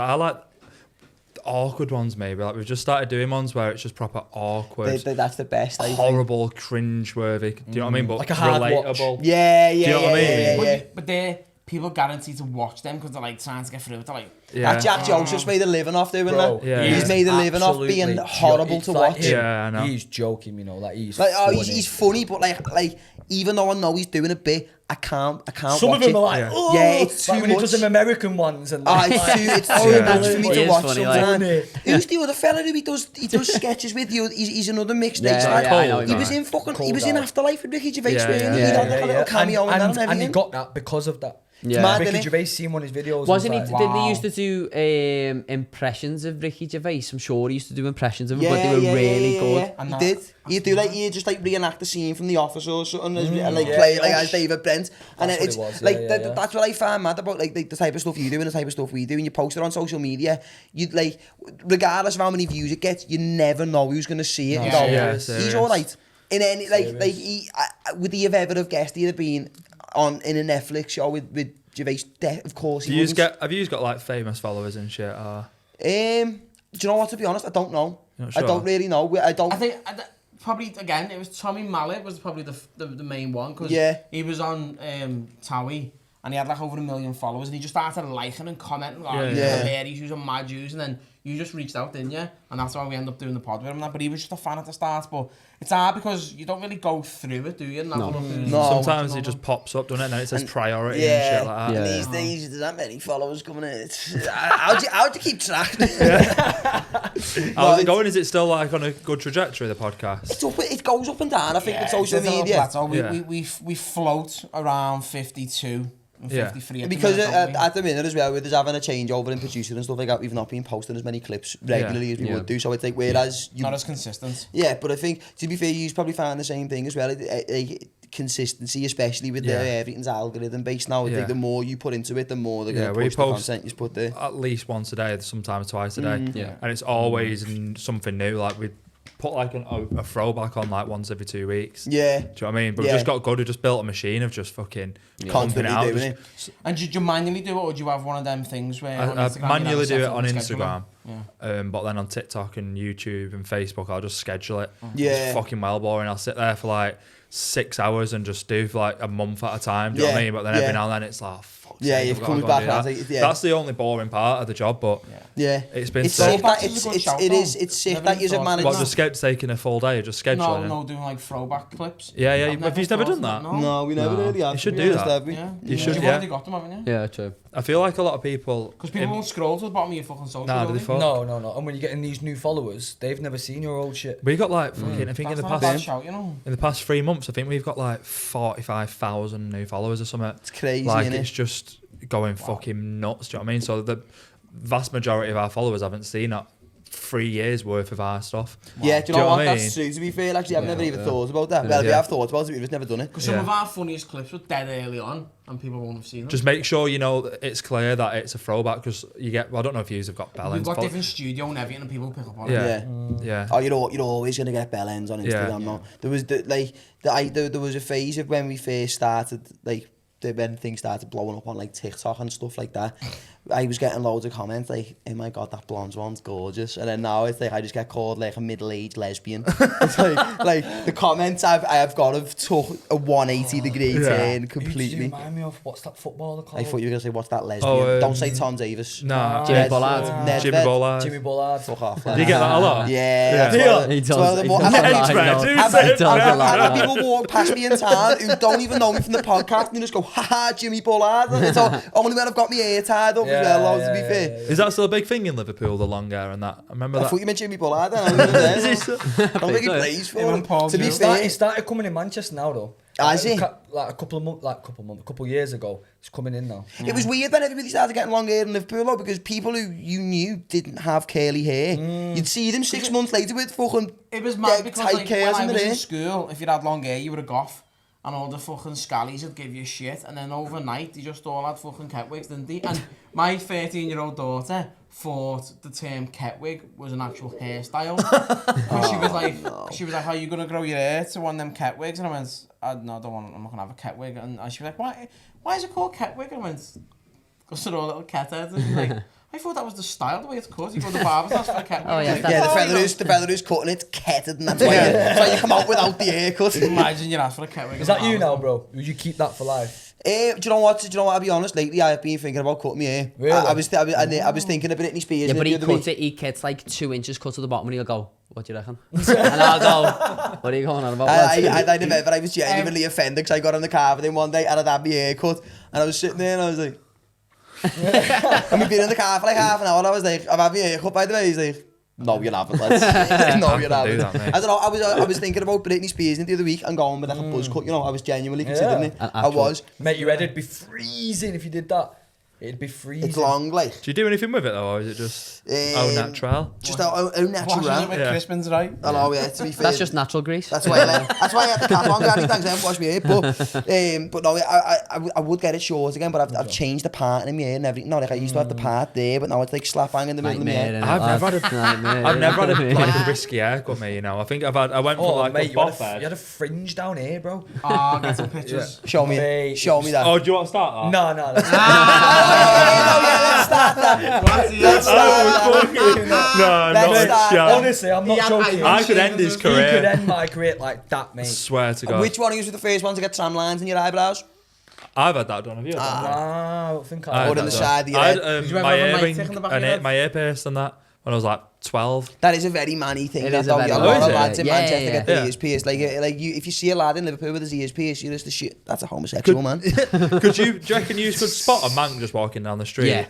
awkward ones maybe. Like we've just started doing ones where it's just proper awkward. That's the best. Horrible, cringe-worthy. Do you know what I mean? But like a hard relatable. watch. Yeah. Do you know what I mean? Yeah. But they're people guaranteed to watch them because they're like trying to get through it. They're like, Yeah. That Jack Joseph's made a living off doing Bro, that. yeah. He's made a living off being horrible to watch. Yeah, I know. He's joking, you know, like he's Like, funny. he's funny, but like even though I know he's doing a bit, I can't Some watch of them it. are like, Yeah. oh, Yeah, it's like too when he much. does them American ones and It's too much for me It to is watch funny, like- sometimes. Who's the other fella who he does sketches with? He's another mixed Yeah, race. yeah, Like, I know him, he was man. in fucking Cold he was in out. Afterlife with Ricky Gervais. Yeah, Weren't he? yeah. He had like a little cameo and and, that and he got that because of that. Yeah. mad, Ricky innit? Gervais seen one of his videos. Wasn't he? and was Didn't like, they used to do impressions of Ricky Gervais? I'm sure he used to do impressions of him, but they were really good. Yeah. And He that- did. He'd do he'd just like reenact the scene from The Office or something, and like yeah, play yeah. like as David Brent. And That's it's what it was, like yeah, yeah. that's what I find mad about like the type of stuff you do and the type of stuff we do. And you post it on social media, you like regardless of how many views it gets, you never know who's gonna see it. No, You know, yeah, he's serious. all right. And then Serious. would he have ever have guessed he'd have been in a Netflix show with Gervais? Of course he wouldn't. Have you got like famous followers and shit? Or... Do you know what? To be honest, I don't know. You're not I sure? don't really know. I don't. I think probably again it was Tommy Mallet was probably the main one because Yeah. he was on Towie and he had like over 1 million followers and he just started liking and commenting like he's Yeah. hilarious, he was on mad juice, and then you just reached out, didn't you? And that's why we ended up doing the pod with him. But he was just a fan at the start. But it's hard because you don't really go through it, do you? And have a look at No. Sometimes it just pops up, doesn't it? And then it says priority Yeah, and shit like that. and Yeah. these days there's that many followers coming in. How'd you keep track? How's it going? Is it still like on a good trajectory, the podcast? It goes up and down, I think, with social it's a little media. plateau. Yeah. We float around 52 and Yeah. 53 at Because the minute, don't we? at the minute as well, with us having a changeover in producer and stuff like that, we've not been posting as many clips regularly as we Yeah. would do. So it's like, whereas you... Not as consistent. Yeah, but I think, to be fair, you probably find the same thing as well. Like, consistency, especially with Yeah. everything's algorithm based now. I Yeah. think the more you put into it, the more they're Yeah, going to we push the post- content you put there. At least once a day, sometimes twice a day. Yeah. And it's always something new. Like we put like a throwback on like once every 2 weeks. Yeah. Do you know what I mean? But Yeah. we've just got good. We just built a machine of just fucking Constantly pumping it out. doing it. And do you manually do it, or do you have one of them things where on I Instagram you manually have do set it up on and schedule Instagram, Yeah. but then on TikTok and YouTube and Facebook, I'll just schedule it. Yeah. It's fucking well boring. I'll sit there for like 6 hours and just do for like a month at a time. Do you know what I Yeah. mean? But then Yeah. every now and then it's like, fuck. Yeah, you've come back and That's the only boring part of the job, but Yeah. it's been It's so. sick that It's a good shout, it's sick Never that you've thought managed. What, just taking a full day, just scheduling? No, doing like throwback clips. Yeah, yeah. I've Have you never thought done of that? No. No, we never No. really have. You should to be do honest, that. have we? Yeah. You should, You've yeah. already got them, haven't you? Yeah, true. I feel like a lot of people. Because people won't scroll to the bottom of your fucking social. Nah, do do they fuck? No. And when you're getting these new followers, they've never seen your old shit. We got like fucking. I think in That's the not a bad past shout, you know. in the past 3 months, I think we've got like 45,000 new followers or something. It's crazy, Like innit? it's just going fucking nuts. Do you know what I mean? So the vast majority of our followers haven't seen that 3 years worth of our stuff. Yeah, do you know what? I mean? That's true, to be fair. Actually, I've never even thought about that. Well, we Yeah. have thought about it, we've just never done it. Because some Yeah. of our funniest clips were dead early on, and people won't have seen them. Just make sure you know that it's clear that it's a throwback because you get. Well, I don't know if you have got We've bellends. got but- different studio and everything, and people pick up on it. Yeah, Yeah. yeah. Oh, you're always gonna get bell ends on Yeah. Instagram now. There was there was a phase of when we first started, like when things started blowing up on like TikTok and stuff like that. I was getting loads of comments like, "Oh my god, that blonde one's gorgeous," and then now it's like I just get called like a middle-aged lesbian. It's like the comments I have got have took a 180-degree turn You completely. remind me of what's that footballer called? I thought you were gonna say, "What's that lesbian?" Oh, Don't say Tom Davis. Nah, Jimmy Ned- Bullard. Nedved. Jimmy Bullard. Jimmy Bullard. Fuck off. Do you get that a lot? Yeah. Yeah. That's what- He it's one of does. the He more- does I've a had- lot, He I know. does. He I've- does a I've lot. had people walk past me in town who don't even know me from the podcast and they just go, haha, Jimmy Bullard. It's only when I've got my hair tied up as well, to be fair. Is that still a big thing in Liverpool, the long hair and that? I remember I that. thought you meant Jimmy Bullard then. I don't think he so? plays for Him him. and Paul To be Gill. fair, He started coming in Manchester now though. Has he? Like a couple years ago, he's coming in now. it was weird when everybody started getting long hair in Liverpool though, because people who you knew didn't have curly hair. You'd see them 6 months later with fucking It was mad yeah, because tight like, when curls I in was their in hair. school, if you had long hair, you were a goth. And all the fucking scallies would give you shit. And then overnight, they just all had fucking ketwigs, didn't they? And my 13-year-old daughter thought the term ketwig was an actual hairstyle. Because she was like, how are you going to grow your hair to one of them ketwigs? And I went, no, I don't want, I'm not going to have a ketwig. And she was like, why is it called ketwig? And I went, because they're all little cat heads. And she's like, I thought that was the style, the way it's cut. You go to the barber's, that's for the cat. Oh, yeah, the fella who's cutting it's ketted, and that's why you come out without the haircut. Imagine you're asked for a cat. Is that you now, bro? Would you keep that for life? Do you know what? I'll be honest. Lately, I've been thinking about cutting my hair. Really? I was thinking of Britney Spears. Yeah, but he cuts like 2 inches cut to the bottom, and he'll go, "What do you reckon?" And I'll go, "What are you going on about?" I was genuinely offended because I got in the car with him one day and I'd had my hair cut, and I was sitting there and I was like, and we'd been in the car for like half an hour, and I was like, "I've had my hair cut, by the way." He's like, "No, you haven't, lads." No, you haven't. I don't know. I was thinking about Britney Spears the other week and going with like a buzz cut. You know, I was genuinely considering it. I was. Mate, your head'd be freezing if you did that. It'd be freezing. It's long, like. Do you do anything with it though, or is it just au natural? Just au natural. Washing it with Crispins, right? I know, yeah. To be fair, That's just natural grease. That's why I had the cap on. Gary, thanks. I haven't washed my hair, but no, I would get it short again. But I've changed the part in my hair and everything. No, like I used to have the part there, but now it's like slap bang in the middle of my hair. I've never had a risky haircut, mate. You know, I think I went for like mate, a boff head. you had a fringe down here, bro. Oh, get some pictures. Show me that. Oh, do you want to start that? No. Let's start that. Let's start that. Honestly, I'm not joking. I could end his career. You could end my career like that, mate. Swear to God. Which one of you was the first one to get tram lines in your eyebrows? I've had that done. Have you? I don't think I Or in the side of your head? had Did you ever my have a earring mic tick in the back of your head? my ear pierced and that when I was like 12. That is a very manny thing. It is a though. very A manny lot of thing. lads in Yeah, Manchester yeah, get their yeah. ears pierced. Like you, if you see a lad in Liverpool with his ears pierced, you're just the shit. That's a homosexual man. Do you reckon you could spot a man just walking down the street? Yeah.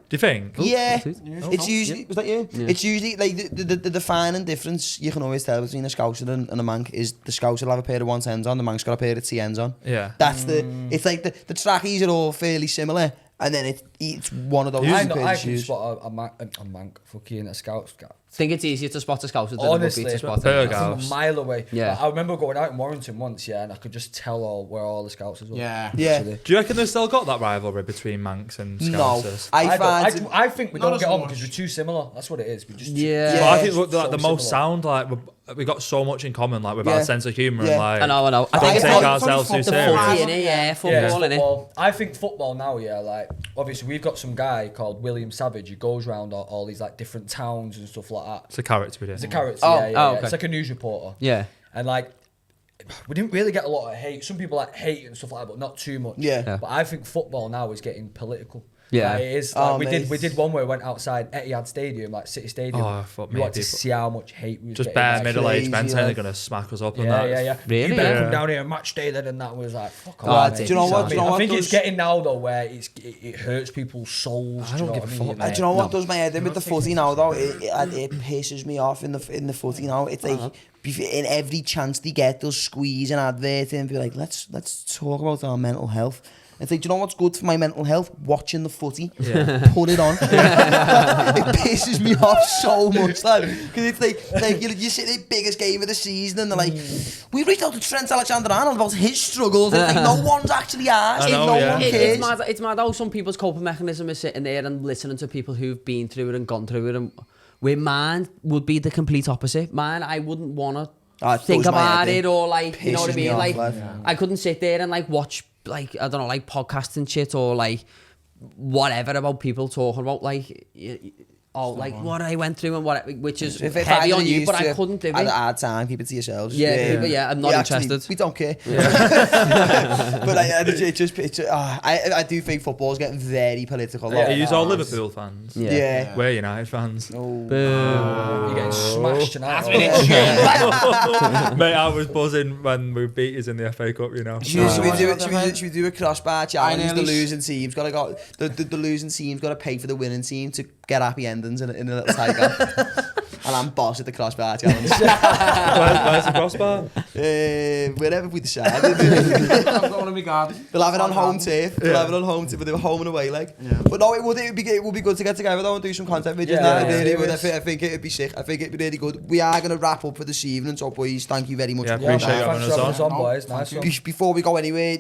Do you think? Yeah, it's usually was that you? Yeah. It's usually like the defining difference you can always tell between a Scouser and a Manc is the Scouser will have a pair of 110s on, the Manc's got a pair of TNs on. Yeah. That's it's like the trackies are all fairly similar, and then it's one of those. I two know, pairs I of can shoes. spot a mank, fucking a scout. I think it's easier to spot a Scouser than Honestly, it would be to spot Berg a out. from a mile away. Yeah. But I remember going out in Warrington once, yeah, and I could just tell where all the scouts were. Yeah. Yeah. Do you reckon they've still got that rivalry between Mancs and No, Scousers? I think we Not don't as get on much. because we're too similar. That's what it is. We just Yeah. But I think so the most similar. sound like we got so much in common, like with Yeah. our sense of humour Yeah. and like. I know. I don't think take it's ourselves too the serious. footy in it, yeah, football in it. Football. I think football now, yeah, like obviously we've got some guy called William Savage who goes around all these like different towns and stuff like that. It's a character we did. It's a character, Oh, yeah. oh, okay. It's like a news reporter. Yeah. And like we didn't really get a lot of hate. Some people like hate and stuff like that, but not too much. Yeah. But I think football now is getting political. Yeah. Like, it is. Like, Oh, we mate. did one where we went outside Etihad Stadium, like City Stadium. Oh, fuck you me, want to people. see how much hate we was Just getting, bare like, middle-aged men crazy, saying they're like- going to smack us up and Yeah, that. yeah. Really? You better Yeah. come down here and match day then, and that was like, fuck Oh, off. do mate. you know what? Do you know I what think does- it's getting now though where it hurts people's souls. I do you don't know give a what I mean? fuck, mate. Do you know what does my head in with the footy now though? It pisses me off in the footy now. It's like in every chance they get, they'll squeeze an advert in and be like, let's talk about our mental health. It's like, do you know what's good for my mental health? Watching the footy. Yeah. Put it on. It pisses me off so much, lad. Because it's like you see the biggest game of the season and they're like, we reached out to Trent Alexander-Arnold about his struggles. And it's like, no one's actually asked. I know, no yeah. one It's cares. mad. It's mad how some people's coping mechanism is sitting there and listening to people who've been through it and gone through it. And where mine would be the complete opposite. Mine, I wouldn't want to think blows my about head it in. or like, you know what I Pisses me mean? off, Like, lad. I couldn't sit there and like watch like, I don't know, like podcasting shit or like whatever about people talking about like, like what I went through and what, which is If heavy on you, used but to I couldn't do at it. a hard time, keep it to yourselves. Yeah, I'm not Actually, interested. we don't care. But I do think football's getting very political. Are you all Liverpool fans? Yeah. We're United fans. You're getting smashed tonight. Mate, I was buzzing when we beat us in the FA Cup, you know. Should we do a crossbar challenge? I The nearly- losing team's got to go. The losing team's got to pay for the winning team to get happy endings in a little tiger. And I'm boss at the crossbar challenge. Where's the crossbar? Wherever we decide. I'm going to my garden. We'll have it on home turf. We'll have it on home turf. We'll do a home and away leg. Yeah. But no, it would be good to get together though and do some content videos. I think it would be sick. I think it'd be really good. We are going to wrap up for this evening. So boys, thank you very much. Yeah, for coming appreciate back. you having us on. Boys. Nice one. Before we go anywhere,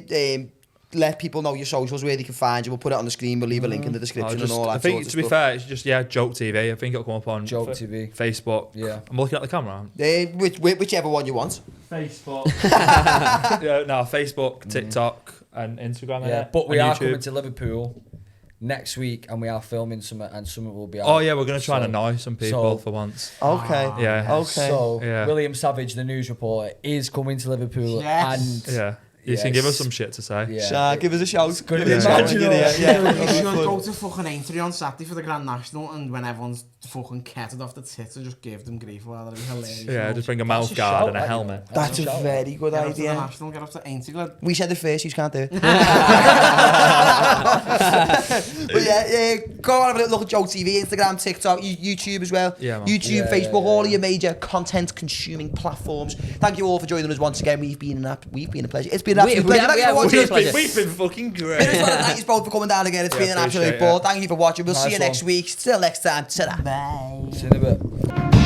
let people know your socials, where they can find you. We'll put it on the screen. We'll leave a link in the description and all that. I think, sort to be of fair, it's just, Joke TV. I think it'll come up on Joke TV. Facebook. Yeah. I'm looking at the camera. stuff. Whichever one you want. Facebook. Facebook, TikTok, and Instagram. Yeah, but we are coming to Liverpool next week, and we are filming something, and something will be out. Oh yeah, we're gonna try and annoy some people for once. Okay. Yeah. Okay. So William Savage, the news reporter, is coming to Liverpool, and you can give us some shit to say. Give us a shout. It's gonna be You should go to fucking Aintree on Saturday for the Grand National, and when everyone's fucking ketted off the tits, and just give them grief. Well, that'd be hilarious. Yeah, just bring a mouth guard and a helmet. That's a very good Get up to the idea. National, get up to Aintree. We said it first, you can't do it. But go on, have a little look at Joe TV, Instagram, TikTok, YouTube as well. Yeah, man. YouTube, Facebook, all of your major content consuming platforms. Thank you all for joining us once again. We've been a pleasure. It's been an absolute pleasure. Thank you for watching. We've been fucking great. Thank you both for coming down again. It's been an absolute ball. Thank you for watching. We'll see you next week. Till next time. Ta-da. Bye. See you in a bit.